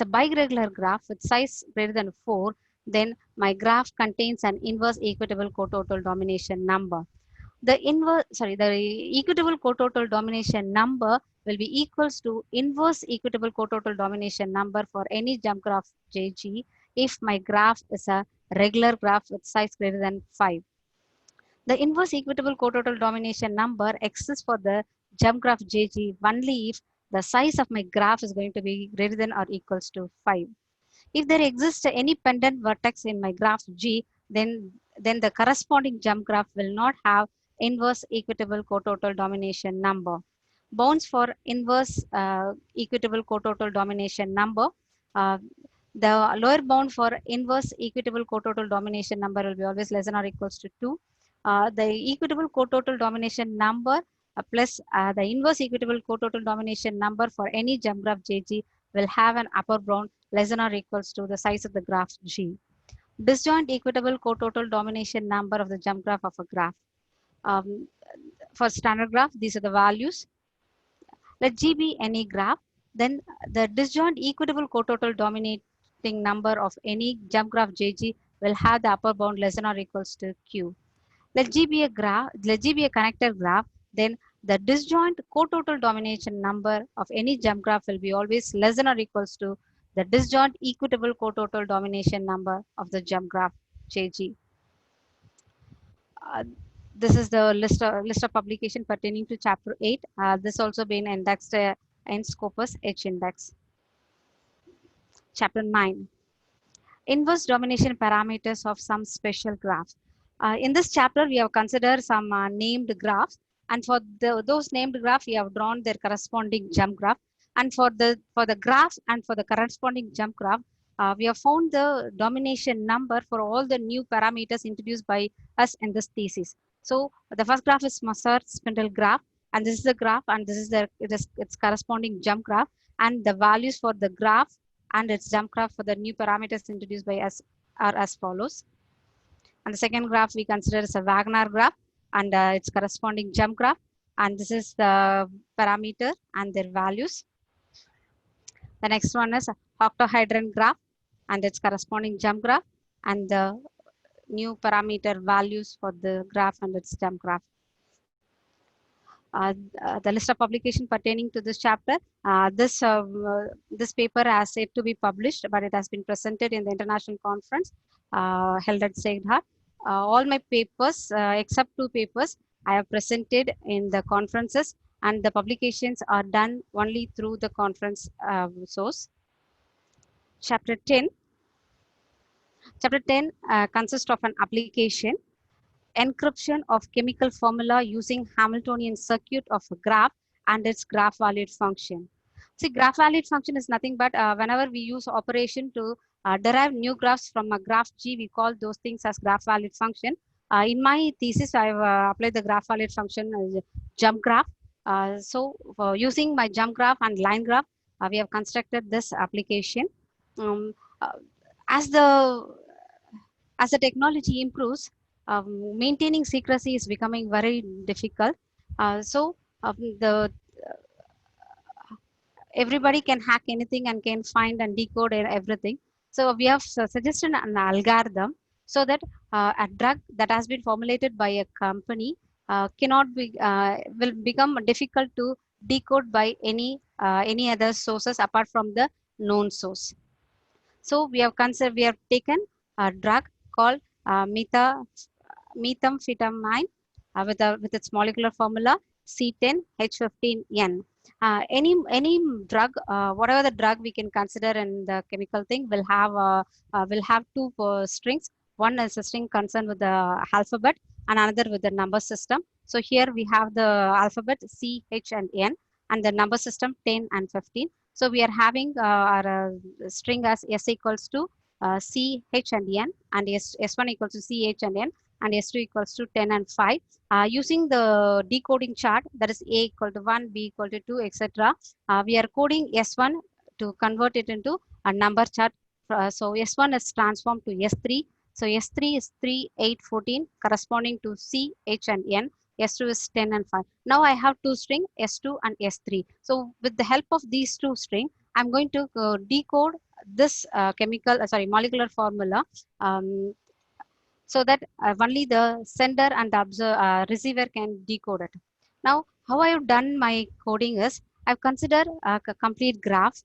biregular graph with size greater than 4, then my graph contains an inverse equitable cototal domination number. The equitable cototal domination number will be equals to inverse equitable cototal domination number for any jump graph JG if my graph is a regular graph with size greater than 5. The inverse equitable cototal domination number exists for the jump graph JG only if the size of my graph is going to be greater than or equals to 5. If there exists any pendant vertex in my graph G, then the corresponding jump graph will not have inverse equitable cototal domination number. Bounds for inverse equitable cototal domination number. The lower bound for inverse equitable cototal domination number will be always less than or equals to 2. The equitable cototal domination number plus the inverse equitable cototal domination number for any jump graph JG will have an upper bound less than or equals to the size of the graph G. Disjoint equitable cototal domination number of the jump graph of a graph. For standard graph, these are the values. Let G be any graph, then the disjoint equitable cototal dominating number of any jump graph JG will have the upper bound less than or equals to Q. Let G be a connected graph, then the disjoint cototal domination number of any jump graph will be always less than or equals to the disjoint equitable cototal domination number of the jump graph JG. This is the list of publication pertaining to chapter 8. This also been indexed in Scopus H index. Chapter 9. Inverse domination parameters of some special graphs. In this chapter, we have considered some named graphs, and for those named graphs, we have drawn their corresponding jump graph. And for the graph and for the corresponding jump graph, we have found the domination number for all the new parameters introduced by us in this thesis. So the first graph is Musser-Spindel graph, and this is the graph, and this is its corresponding jump graph, and the values for the graph and its jump graph for the new parameters introduced by us are as follows. And the second graph we consider as a Wagner graph and its corresponding jump graph. And this is the parameter and their values. The next one is octahedron graph and its corresponding jump graph and the new parameter values for the graph and its jump graph. The list of publication pertaining to this chapter. This paper has yet to be published, but it has been presented in the international conference held at Seidha. All my papers, except 2 papers, I have presented in the conferences, and the publications are done only through the conference source. Chapter 10. Chapter 10 consists of an application. Encryption of chemical formula using Hamiltonian circuit of a graph and its graph valued function. See, graph valued function is nothing but whenever we use operation to derive new graphs from a graph G, we call those things as graph valued function. In my thesis, I have applied the graph valued function as a jump graph. So using my jump graph and line graph, we have constructed this application. As the technology improves, maintaining secrecy is becoming very difficult. Everybody can hack anything and can find and decode everything. So we have suggested an algorithm so that a drug that has been formulated by a company will become difficult to decode by any other sources apart from the known source. So we have taken a drug called methamphetamine with its molecular formula C10H15N. Any drug, whatever the drug we can consider in the chemical thing, will have 2 strings. One is a string concerned with the alphabet and another with the number system. So here we have the alphabet C, H, and N, and the number system 10 and 15. So we are having our string as S equals to C, H and N, and S1 equals to C, H and N, and S2 equals to 10 and 5. Using the decoding chart, that is A equal to 1, B equal to 2, etc. We are coding S1 to convert it into a number chart. So S1 is transformed to S3. So S3 is 3, 8, 14, corresponding to C, H and N. S2 is 10 and 5. Now I have two string, S2 and S3. So with the help of these two string, I'm going to decode this molecular formula, so that only the sender and the receiver can decode it. Now, how I have done my coding is, I've considered a complete graph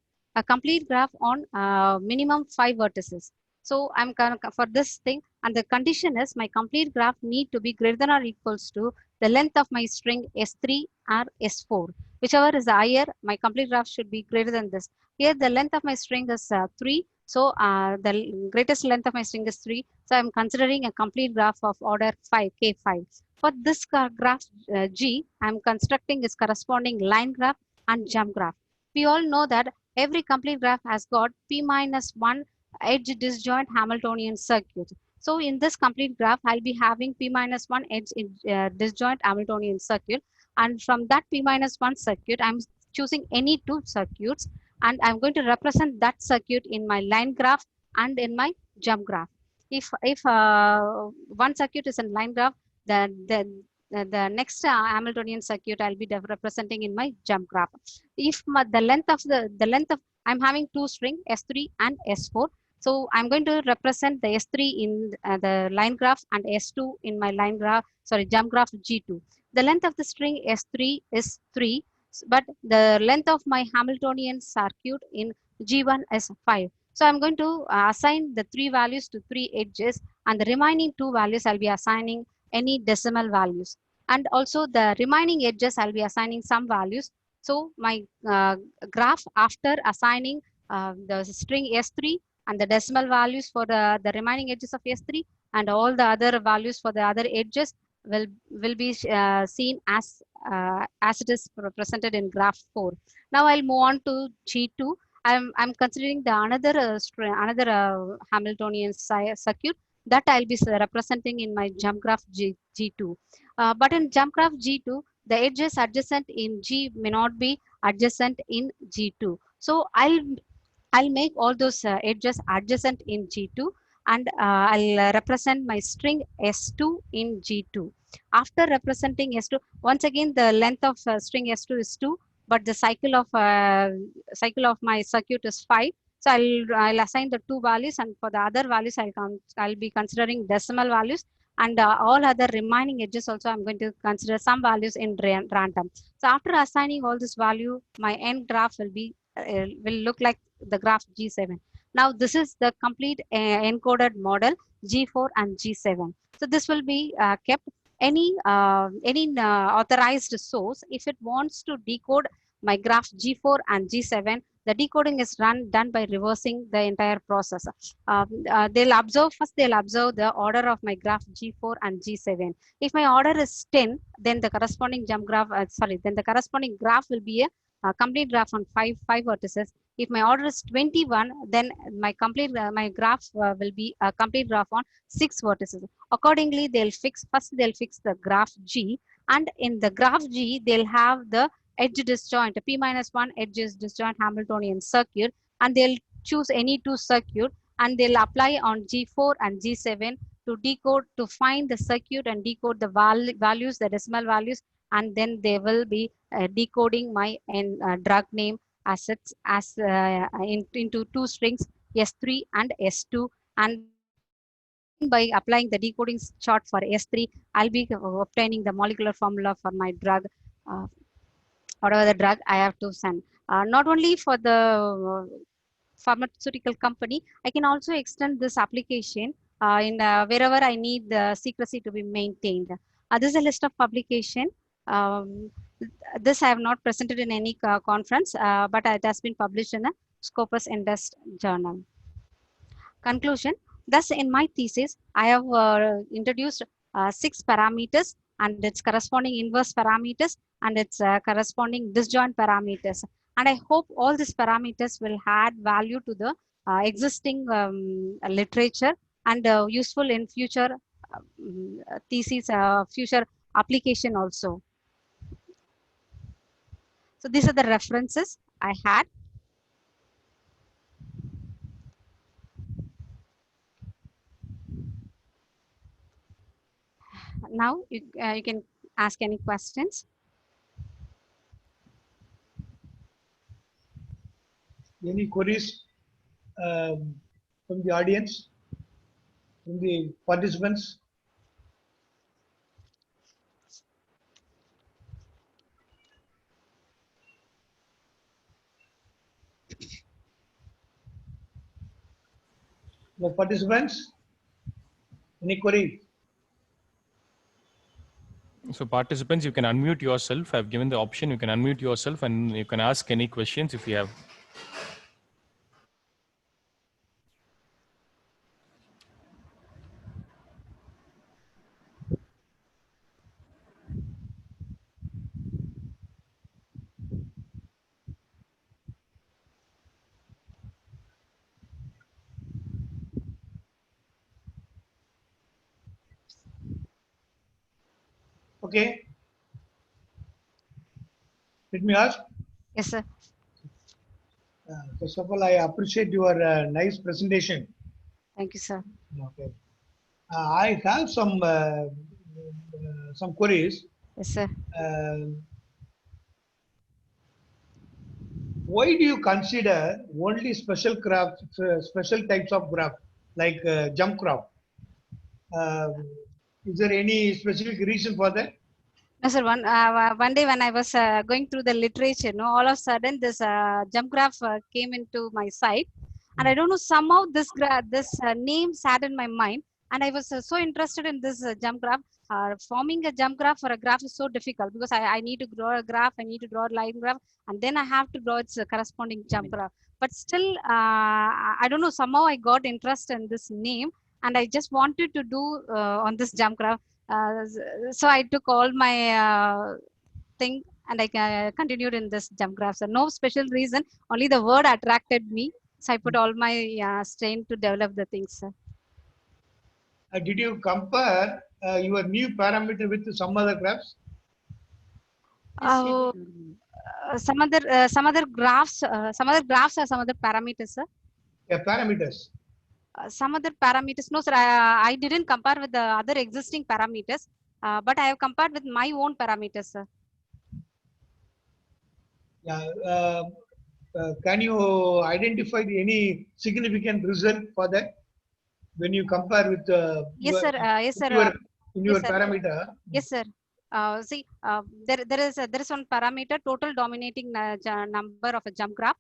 on minimum 5 vertices. So I'm for this thing, and the condition is my complete graph need to be greater than or equals to the length of my string S3 or S4. Whichever is higher, my complete graph should be greater than this. Here the length of my string is 3. So the greatest length of my string is 3. So I'm considering a complete graph of order 5, K5. For this graph G, I'm constructing its corresponding line graph and jump graph. We all know that every complete graph has got P minus 1 edge disjoint Hamiltonian circuit. So in this complete graph, I'll be having P minus 1 edge disjoint Hamiltonian circuit. And from that P minus 1 circuit, I'm choosing any two circuits, and I'm going to represent that circuit in my line graph and in my jump graph. If one circuit is in line graph, then the next Hamiltonian circuit I'll be representing in my jump graph. If the length of I'm having two string S3 and S4, so I'm going to represent the S3 in the line graph and S2 in my jump graph G2. The length of the string S3 is 3, but the length of my Hamiltonian circuit in G1 is 5. So I'm going to assign the 3 values to 3 edges, and the remaining 2 values I'll be assigning any decimal values. And also the remaining edges I'll be assigning some values. So my graph, after assigning the string S3 and the decimal values for the remaining edges of S3 and all the other values for the other edges, will be seen as it is represented in graph 4. Now I'll move on to G2. I'm considering the another Hamiltonian circuit that I'll be representing in my jump graph G2. But in jump graph G2, the edges adjacent in G may not be adjacent in G2. So I'll make all those edges adjacent in G2, and I'll represent my string S2 in G2. After representing S2, once again the length of string S2 is 2, but the cycle of my circuit is 5. So I'll assign the 2 values, and for the other values I'll be considering decimal values, and all other remaining edges also I'm going to consider some values in random. So after assigning all this value, my end graph will look like the graph G7. Now this is the complete encoded model G4 and G7. So this will be kept. Any authorized source, if it wants to decode my graph G4 and G7, the decoding is done by reversing the entire process. They'll observe the order of my graph G4 and G7. If my order is 10, then the corresponding graph will be a complete graph on 5 vertices. If my order is 21, then my graph will be a complete graph on 6 vertices. Accordingly, they'll fix the graph G, and in the graph G, they'll have the edge disjoint, P minus 1 edges disjoint Hamiltonian circuit, and they'll choose any two circuit, and they'll apply on G4 and G7 to find the circuit and decode the values, the decimal values, and then they will be decoding my drug name into two strings S3 and S2, and by applying the decoding chart for S3, I'll be obtaining the molecular formula for my drug, whatever the drug I have to send. Not only for the pharmaceutical company, I can also extend this application in wherever I need the secrecy to be maintained. This is a list of publication. This I have not presented in any conference, but it has been published in a Scopus Indust journal. Conclusion. Thus, in my thesis, I have introduced 6 parameters and its corresponding inverse parameters and its corresponding disjoint parameters. And I hope all these parameters will add value to the existing literature and useful in future theses, future application also. So these are the references I had. Now you can ask any questions. Any queries from the audience, from the participants? The participants, any query? So participants, you can unmute yourself. I've given the option. You can unmute yourself and you can ask any questions if you have. Okay. Let me ask. Yes, sir. First of all, I appreciate your nice presentation. Thank you, sir. Okay. I have some queries. Yes, sir. Why do you consider only special crafts, special types of graph like jump graph? Is there any specific reason for that? No, sir. One day when I was going through the literature, no, all of a sudden this jump graph came into my sight, and I don't know, somehow this name sat in my mind, and I was so interested in this jump graph. Forming a jump graph for a graph is so difficult because I need to draw a graph, I need to draw a line graph, and then I have to draw its corresponding jump graph. But still, I don't know, somehow I got interest in this name, and I just wanted to do on this jump graph. So I took all my thing and I continued in this jump graph. So no special reason, only the word attracted me. So I put all my strain to develop the things, sir. Did you compare your new parameter with some other graphs? Some other graphs, some other graphs or some other parameters, sir. Yeah, parameters. Some other parameters. No, sir. I didn't compare with the other existing parameters, but I have compared with my own parameters, sir. Yeah. Can you identify any significant result for that when you compare with yes, your, sir. Yes, sir. in your Yes, sir. parameter? Yes, sir. See, there is one parameter, total dominating number of a jump graph.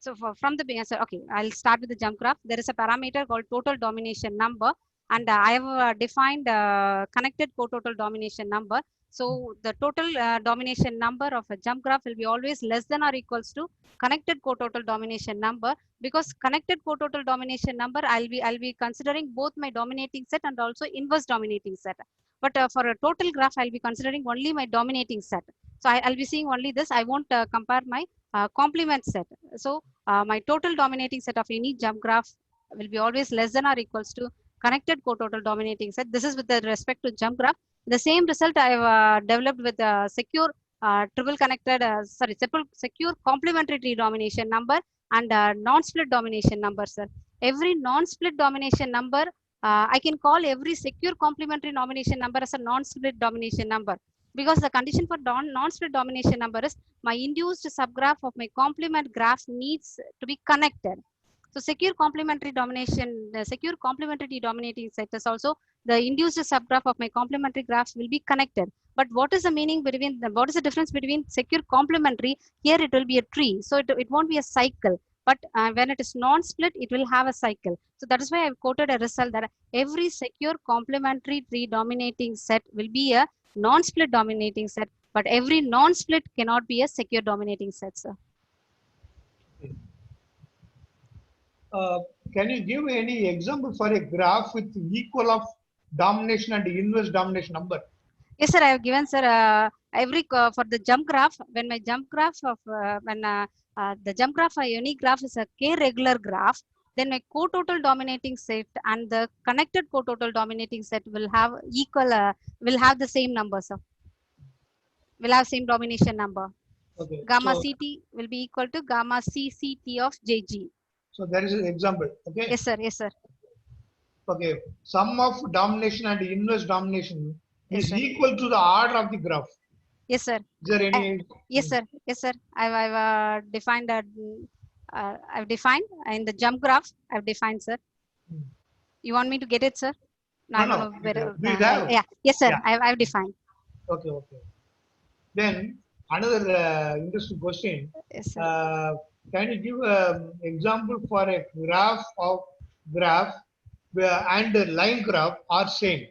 So from the beginning, okay, I'll start with the jump graph. There is a parameter called total domination number, and I have defined connected co-total domination number. So the total domination number of a jump graph will be always less than or equals to connected co-total domination number, because connected co-total domination number, I'll be considering both my dominating set and also inverse dominating set. But for a total graph, I'll be considering only my dominating set. So I'll be seeing only this. I won't compare my complement set. So my total dominating set of any jump graph will be always less than or equals to connected co-total dominating set. This is with the respect to jump graph. The same result I have developed with secure triple connected, secure complementary tree domination number and non-split domination number, sir. Every non-split domination number, I can call every secure complementary domination number as a non-split domination number, because the condition for non-split domination number is my induced subgraph of my complement graph needs to be connected. So secure complementary domination, secure complementary dominating set is also the induced subgraph of my complementary graphs will be connected. But what is the meaning between what is the difference between secure complementary? Here it will be a tree, so it won't be a cycle. But when it is non-split, it will have a cycle. So that is why I've quoted a result that every secure complementary tree dominating set will be a non-split dominating set, but every non-split cannot be a secure dominating set, sir. Can you give any example for a graph with equal of domination and inverse domination number? Yes, sir. I have given, sir. for the jump graph, when my jump graph of the jump graph for any graph is a k regular graph, then my co-total dominating set and the connected co-total dominating set will have equal will have the same numbers. So will have same domination number. Okay. Gamma So, CT will be equal to gamma CCT of JG. so there is an example. Okay. Yes, sir. Yes, sir. Okay. Sum of domination and inverse domination Yes, is sir. equal to the order of the graph. Yes, sir. Is there any? Yes, sir. Yes, sir. I've defined that. I've defined in the jump graph. I've defined, sir. You want me to get it, sir? No, I No, don't no. know. Do you have? Yeah. Yes, sir. Yeah. I've defined. Okay. Okay. Then another interesting question. Yes, sir. Can you give an example for a graph and the line graph are same?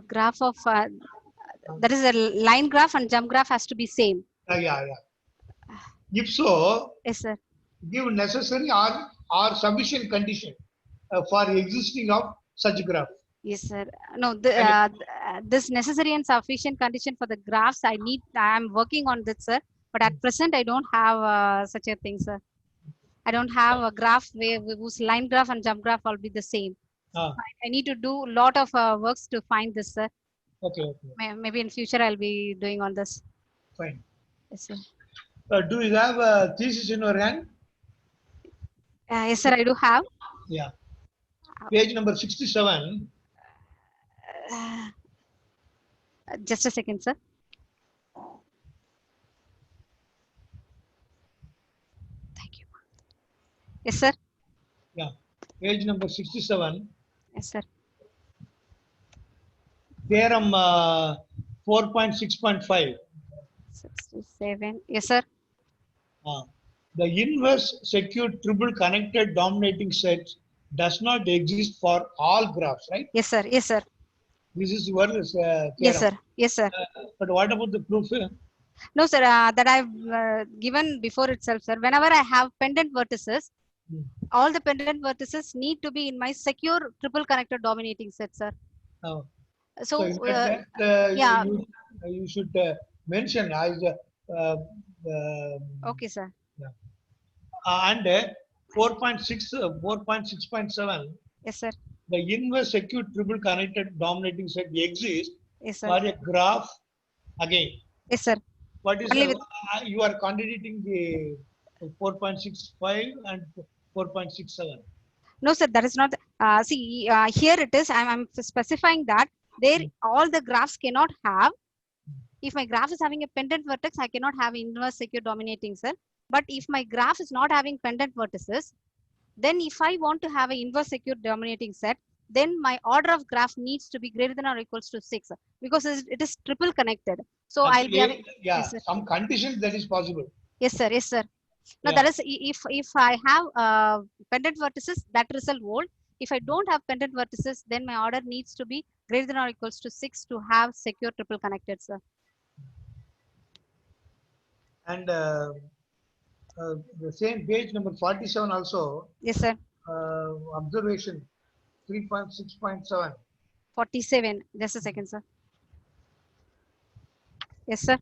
Graph of that is a line graph and jump graph has to be same. Yeah. If so, Yes, sir. give necessary or sufficient condition for existing of such graph. Yes, sir. No, this necessary and sufficient condition for the graphs I am working on this, sir. But at present, I don't have such a thing, sir. I don't have a graph whose line graph and jump graph will be the same. I need to do a lot of works to find this, sir. Okay. Maybe in future I'll be doing on this. Fine. Yes, sir. Do you have a thesis in your hand? Yes, sir. I do have. Yeah. Page number 67. Just a second, sir. Thank you. Yes, sir. Yeah. Page number 67. Yes, sir. Theorem 4.6.5. 67. Yes, sir. The inverse secure triple connected dominating set does not exist for all graphs, right? Yes, sir. Yes, sir. This is your theorem. Yes, sir. Yes, sir. But what about the proof? No, sir. That I've given before itself, sir. Whenever I have pendant vertices, all the pendant vertices need to be in my secure triple connected dominating set, sir. So yeah. You should mention as okay, sir. Yeah. And 4.6.7. Yes, sir. The inverse secure triple connected dominating set exists. Yes, sir. For a graph again. Yes, sir. What is you are contradicting the 4.65 and 4.67? No, sir, that is not. See, here it is. I'm specifying that there all the graphs cannot have. If my graph is having a pendant vertex, I cannot have inverse secure dominating set. But if my graph is not having pendant vertices, then if I want to have an inverse secure dominating set, then my order of graph needs to be greater than or equals to 6 because it is triple connected. So actually, I'll be having some conditions that is possible. Yes, sir. Yes, sir. Now that is if I have pendant vertices, that result hold. If I don't have pendant vertices, then my order needs to be greater than or equals to 6 to have secure triple connected, sir. And the same page number 47 also. Yes, sir. Observation 3.6.7. 47. Just a second, sir. Yes, sir.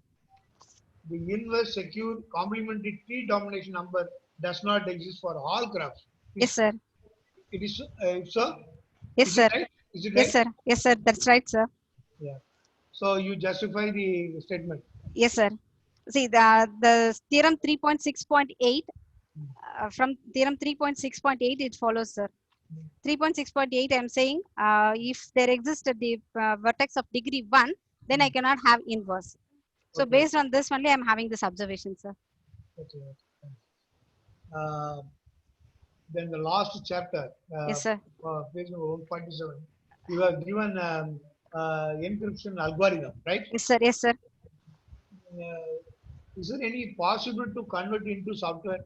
The inverse secure complementary T domination number does not exist for all graphs. Yes, sir. It is so. Yes, sir. Right? Is it yes, right? sir. Yes, sir. That's right, sir. Yeah. So you justify the statement. Yes, sir. See the theorem 3.6.8 from theorem 3.6.8 it follows, sir. 3.6.8 I'm saying if there exists the vertex of degree 1, then I cannot have inverse. So based on this only I'm having this observation, sir. Okay. Then the last chapter. Yes, sir. Page number 147. You have given encryption algorithm, right? Yes, sir. Yes, sir. Is there any possible to convert into software?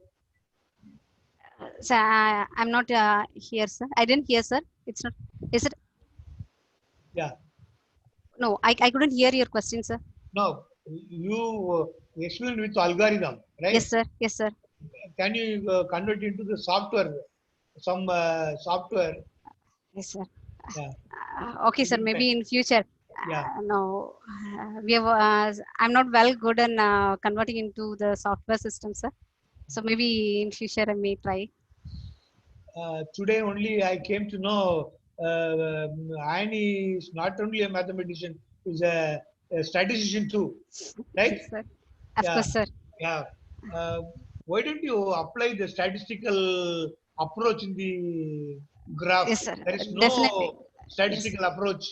Sir, I'm not here, sir. I didn't hear, sir. It's not. Is it? Yeah. No, I couldn't hear your question, sir. No, you explained with algorithm, right? Yes, sir. Yes, sir. Can you convert into the software? Some software. Yes, sir. Yeah. Okay, sir. Maybe in future. Yeah. No, we have, I'm not well good in converting into the software system, sir. So maybe in future I may try. Today only I came to know Annie is not only a mathematician, is a statistician too, right? Yes, sir. Of Yeah, course, sir. yeah. Uh, why don't you apply the statistical approach in the graph? Yes, sir. There is Definitely. no Yes. statistical approach.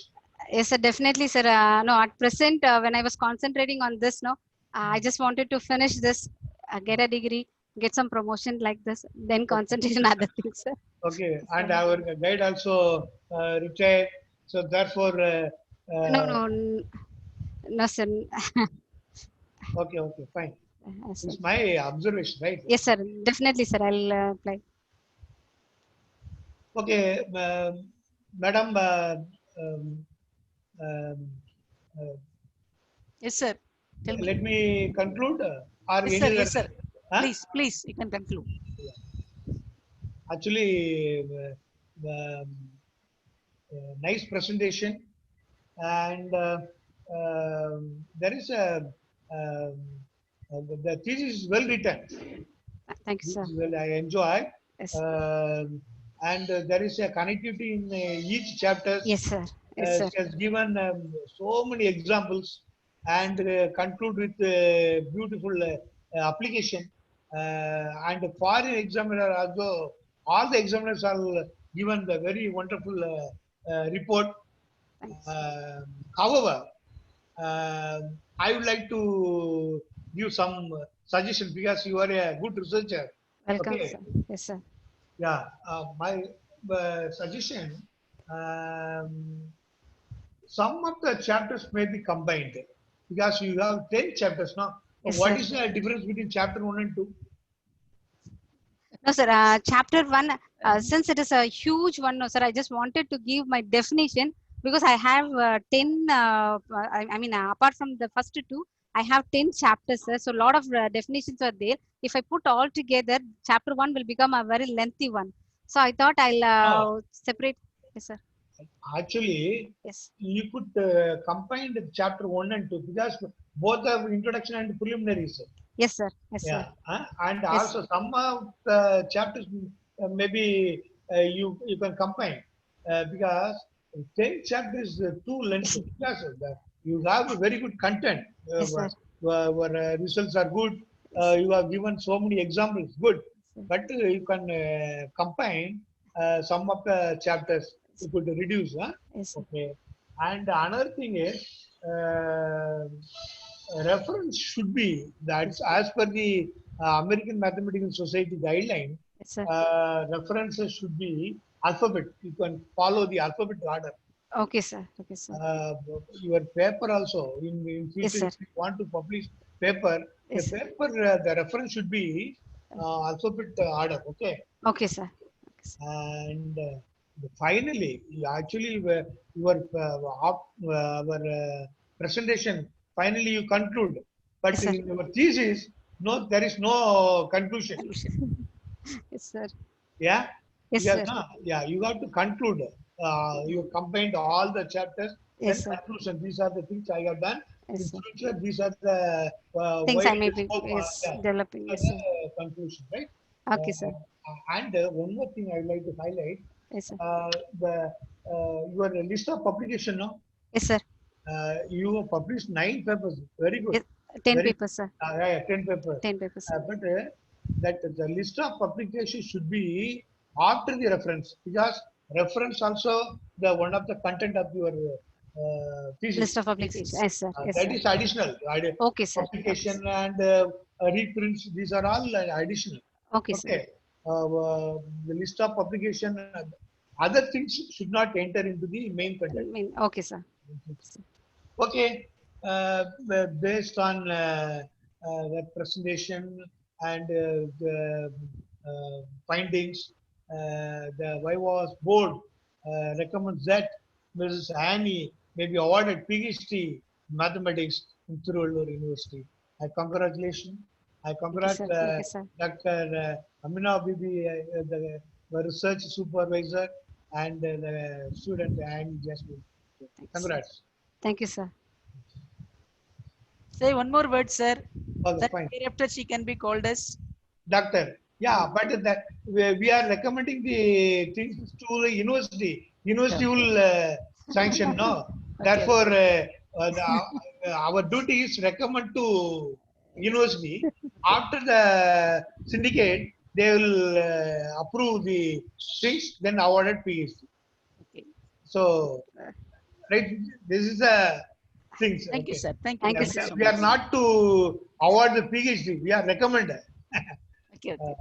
Yes, sir. Definitely, sir. No, at present, when I was concentrating on this, no, I just wanted to finish this, get a degree, get some promotion like this, then Okay, concentrate on other things, sir. okay. So, And our guide also retired, so therefore, no, uh, no, no, sir. okay, okay, fine. Sir. It's my observation, right? Yes, sir. Definitely, sir. I'll apply. Okay, madam, um, um, uh, Yes, sir. Tell me. let me conclude. Or Yes, any sir. other? Yes, sir. Huh? Please, you can conclude. Actually, nice presentation, and there is a um, the thesis is well written. Thank you, This sir. is well I enjoy, Yes. and there is a connectivity in each chapters. Yes, sir. Yes, sir. She has given so many examples and conclude with beautiful application. And foreign examiner also, all the examiners are given the very wonderful report. Thanks. However, I would like to give some suggestions because you are a good researcher. Welcome, Okay, sir. Yes, sir. yeah, my suggestion. Um, some of the chapters may be combined because you have 10 chapters now. Yes, What sir. is the difference between chapter 1 and 2? No, sir. Chapter one, since it is a huge one, no, sir. I just wanted to give my definition because I have 10. I mean, apart from the first two, I have 10 chapters, sir. So a lot of definitions are there. If I put all together, chapter one will become a very lengthy one. So I thought I'll No, separate. Yes, sir. actually, Yes. you could combine the chapter 1 and 2 because both have introduction and preliminaries. Yes, sir. Yes, sir. Yeah, and Yes. also some of the chapters maybe you can combine because 10 chapters is too lengthy because you have a very good content. Yes, sir. Where results are good. Yes. You have given so many examples, good. Sir. But you can combine some of the chapters. You could reduce. Huh? Yes, sir. Okay. And another thing is reference should be that's as per the American Mathematical Society guideline. Yes, sir. References should be alphabet. You can follow the alphabet order. Okay, sir. Okay, sir. Uh, your paper also in Yes, future sir. if you want to publish paper, the Yes, sir. paper the reference should be alphabet order. Okay. Okay, sir. Okay, sir. And finally, actually, your our presentation, finally you conclude. But Yes, sir. in your thesis, no, there is no conclusion. Yes, sir. Yeah, Yes, because sir. no, yeah, you have to conclude. You combined all the chapters, then Yes, sir. conclusion. These are the things I have done. In Yes, sir. future, these are the Things I wide may be scope. yes Yeah, developing. these are Yes, sir. the conclusion, right? Okay, sir. And one more thing I would like to highlight Yes, sir. the your list of publication. No, Yes, sir. you have published 9 papers. Very good. Yes, 10 Very papers, sir. yeah, 10 papers. 10 papers, sir. But that the list of publication should be after the reference because reference also the one of the content of your thesis. List of publications. Yes, sir. Yes, That sir. is additional. Okay, sir. Okay, Publication sir. and reprints. These are all additional. Okay, sir. Okay. The list of publication, other things should not enter into the main content. Okay, sir. Okay. Based on the presentation and the findings, the Viva's board recommends that Mrs. Annie may be awarded PhD in mathematics in Tiruvallur University. I congratulations. I Okay, sir. congratulate Okay, sir. Dr. Amina Bibi, the research supervisor, and the student Annie Jasmine. Thanks. Congrats. Thank you, sir. Say one more word, sir. Okay, That fine. thereafter she can be called as Doctor. Yeah, but that we are recommending the things to the university. University will sanction, no? Therefore, our duty is recommend to university. After the syndicate, they will approve the things, then awarded PhD. Okay. So, right, this is a things. Thank you, Okay. sir. Thank you. Thank you, Thank you sir. so We are much. not to award the PhD. We are recommended. Okay, okay.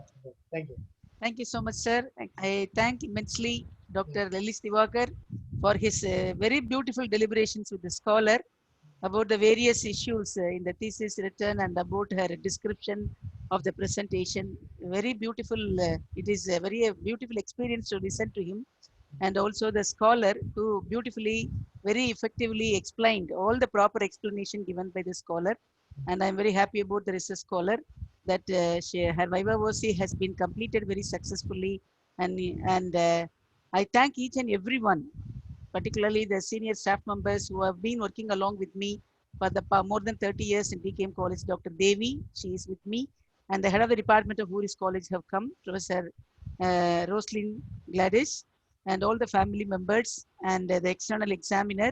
Thank you. Thank you so much, sir. I thank immensely Dr. Lalis Divakar for his very beautiful deliberations with the scholar about the various issues in the thesis written and about her description of the presentation. Very beautiful. It is a very beautiful experience to listen to him, and also the scholar who beautifully, very effectively explained all the proper explanation given by the scholar. And I'm very happy about the research scholar that her Viva VOC has been completed very successfully. And I thank each and everyone, particularly the senior staff members who have been working along with me for the more than 30 years in DKM College. Dr. Devi, she is with me, and the head of the department of Houris College have come, Professor Roslyn Gladys, and all the family members, and the external examiner,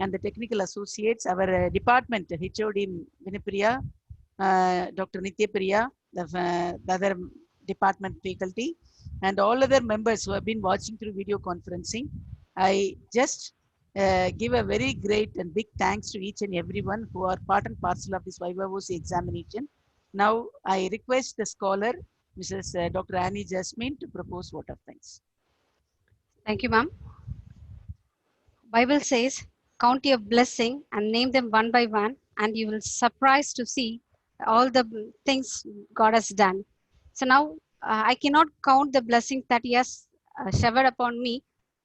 and the technical associates, our department, HOD Vinipriya, Dr. Nitya Priya, the other department faculty, and all other members who have been watching through video conferencing. I just give a very great and big thanks to each and everyone who are part and parcel of this Viva VOC examination. Now, I request the scholar, Mrs. Dr. Annie Jasmine, to propose vote of thanks. Thank you, ma'am. Bible says, count your blessing and name them one by one, and you will surprised to see all the things God has done. So now I cannot count the blessings that He has showered upon me,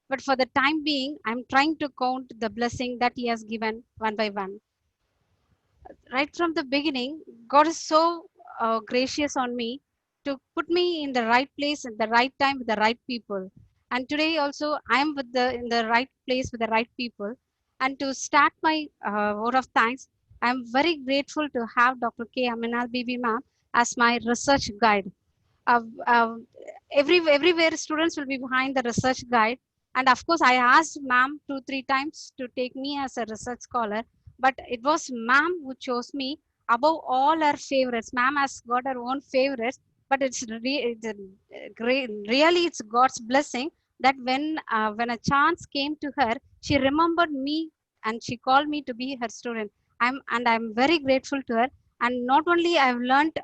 but for the time being, I'm trying to count the blessing that He has given one by one. Right from the beginning, God is so gracious on me to put me in the right place at the right time with the right people. And today also, I am with in the right place with the right people. And to start my vote of thanks, I am very grateful to have Dr. K. Aminal Bibi ma'am as my research guide. Uh, uh, everywhere students will be behind the research guide, and of course I asked ma'am 2-3 times to take me as a research scholar, but it was ma'am who chose me above all her favorites. Ma'am has got her own favorites, but really it's God's blessing that when a chance came to her, she remembered me and she called me to be her student. I'm very grateful to her. And not only I've learned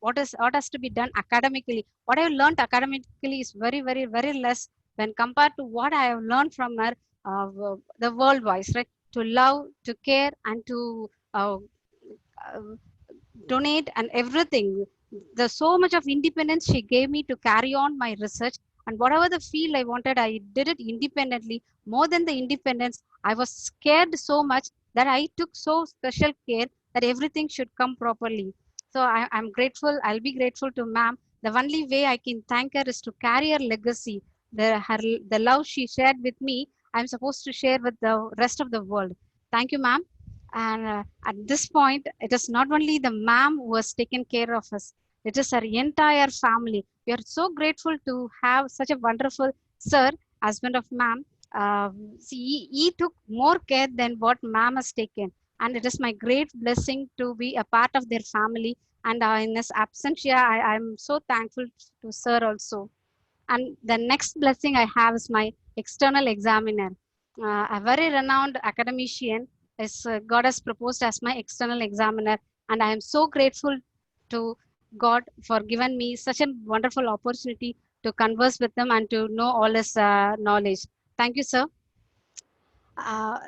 what has to be done academically. What I've learned academically is very less when compared to what I have learned from her, the world wise, right? To love, to care, and to uh, donate and everything. There's so much of independence she gave me to carry on my research, and whatever the field I wanted, I did it independently. More than the independence, I was scared so much that I took so special care that everything should come properly. So I'm grateful. I'll be grateful to ma'am. The only way I can thank her is to carry her legacy. The love she shared with me, I'm supposed to share with the rest of the world. Thank you, ma'am. And at this point, it is not only the ma'am who has taken care of us, it is our entire family. We are so grateful to have such a wonderful sir, husband of ma'am. He took more care than what ma'am has taken. And it is my great blessing to be a part of their family. And in his absence, I'm so thankful to sir also. And the next blessing I have is my external examiner. A very renowned academician is God has proposed as my external examiner. And I am so grateful to God for giving me such a wonderful opportunity to converse with him and to know all his knowledge. Thank you, sir. I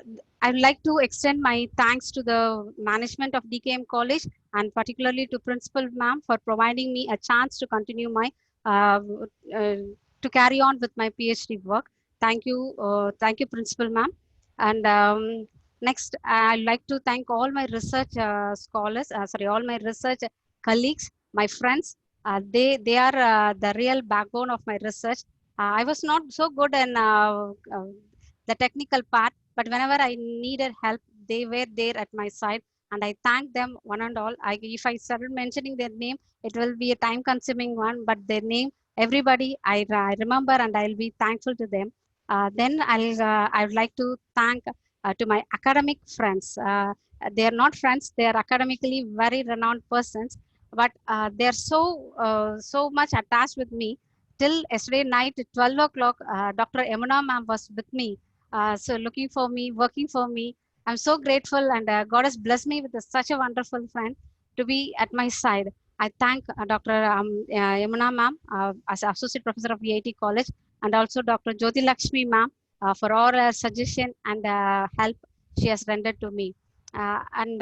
would like to extend my thanks to the management of DKM College and particularly to Principal Ma'am for providing me a chance to continue my to carry on with my PhD work. Thank you, Principal Ma'am. And next, I'd like to thank all my research scholars, all my research colleagues, my friends. They are the real backbone of my research. I was not so good in the technical part, but whenever I needed help, they were there at my side, and I thank them one and all. If I started mentioning their name, it will be a time-consuming one, but their name, everybody, I remember, and I'll be thankful to them. Then I would like to thank to my academic friends. They are not friends; they are academically very renowned persons, but they are so much attached with me. Till yesterday night, 12 o'clock, Dr. Emuna ma'am was with me. So looking for me, working for me. I'm so grateful, and God has blessed me with such a wonderful friend to be at my side. I thank Dr. Yamuna ma'am as Associate Professor of VIT College, and also Dr. Jyoti Lakshmi ma'am for all her suggestion and help she has rendered to me. And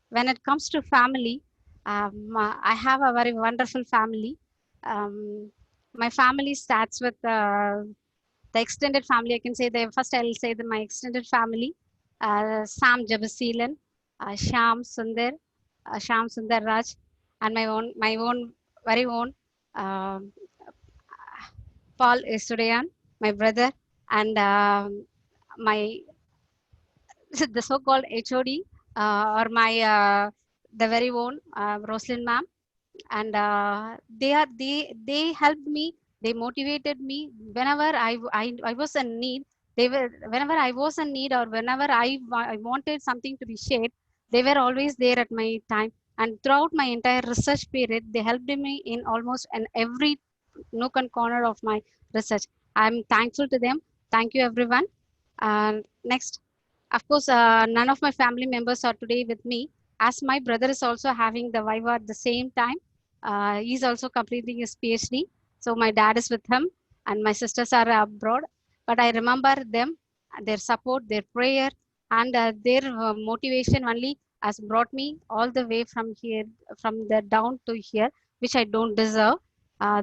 when it comes to family, I have a very wonderful family. My family starts with the extended family. I can say first I'll say my extended family, Sam Jabasilan, Sham Sundar Raj, and my own very own uh, Paul Estudian, my brother, and my the so-called HOD, or my the very own Roslyn ma'am, and they helped me. They motivated me whenever I was in need. They were Whenever I was in need, or whenever I wanted something to be shared, they were always there at my time. And throughout my entire research period, they helped me in almost in every nook and corner of my research. I'm thankful to them. Thank you, everyone. And next, of course, none of my family members are today with me, as my brother is also having the Viva at the same time. He's also completing his PhD. So my dad is with him, and my sisters are abroad. But I remember them, their support, their prayer, and their motivation only has brought me all the way from here, from the down to here, which I don't deserve.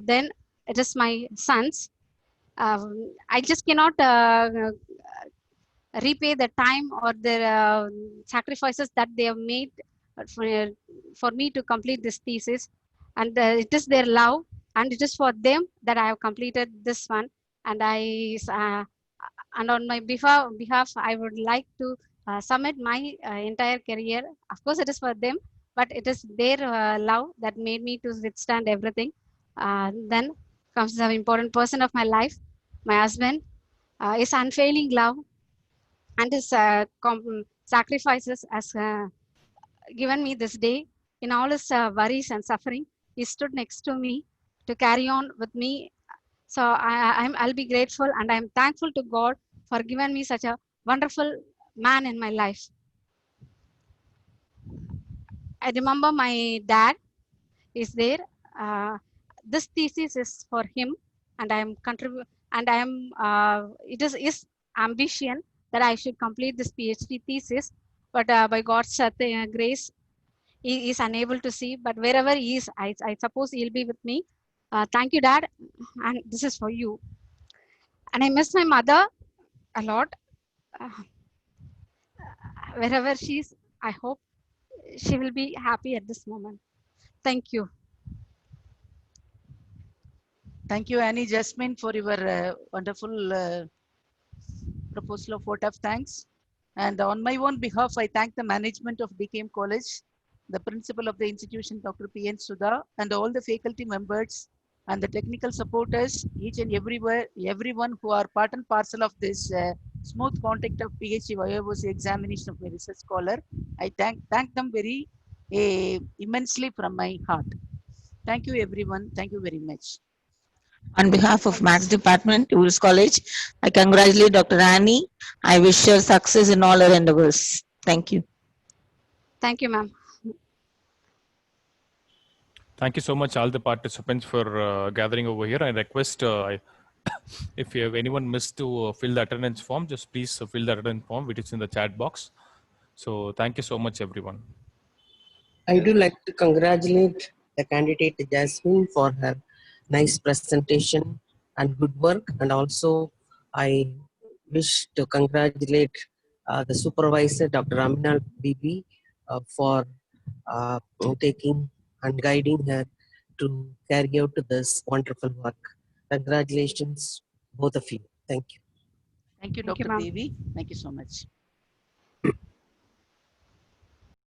Then it is my sons. I just cannot repay the time or the sacrifices that they have made for me to complete this thesis. And it is their love, and it is for them that I have completed this one. And and on my behalf, I would like to submit my entire career. Of course, it is for them, but it is their love that made me to withstand everything. Then comes the important person of my life, my husband. His unfailing love and his sacrifices has given me this day. In all his worries and suffering, he stood next to me to carry on with me. So I'll be grateful, and I'm thankful to God for giving me such a wonderful man in my life. I remember my dad is there. This thesis is for him, and I am it is his ambition that I should complete this PhD thesis, but by God's grace, he is unable to see. But wherever he is, I suppose he'll be with me. Thank you, Dad, and this is for you. And I miss my mother a lot. Uh, Wherever she is, I hope she will be happy at this moment. Thank you. Thank you, Annie Jasmine, for your wonderful proposal of vote of thanks. And on my own behalf, I thank the management of DKM College, the principal of the institution, Dr. P.N. Sudha, and all the faculty members and the technical supporters, each and everyone who are part and parcel of this smooth conduct of PhD VIOC examination of my research scholar. I thank them very immensely from my heart. Thank you, everyone. Thank you very much. On behalf of Maths Department, Tools College, I congratulate Dr. Annie. I wish her success in all her endeavors. Thank you. Thank you, ma'am. Thank you so much, all the participants, for gathering over here. I request if you have anyone missed to fill the attendance form, just please fill the attendance form, which is in the chat box. So thank you so much, everyone. I do like to congratulate the candidate Jasmine for her nice presentation and good work. And also I wish to congratulate the supervisor, Dr. Aminal Bibi, for taking and guiding her to carry out this wonderful work. Congratulations, both of you. Thank you. Thank you, Thank you, Dr. ma'am. Devi. Thank you so much.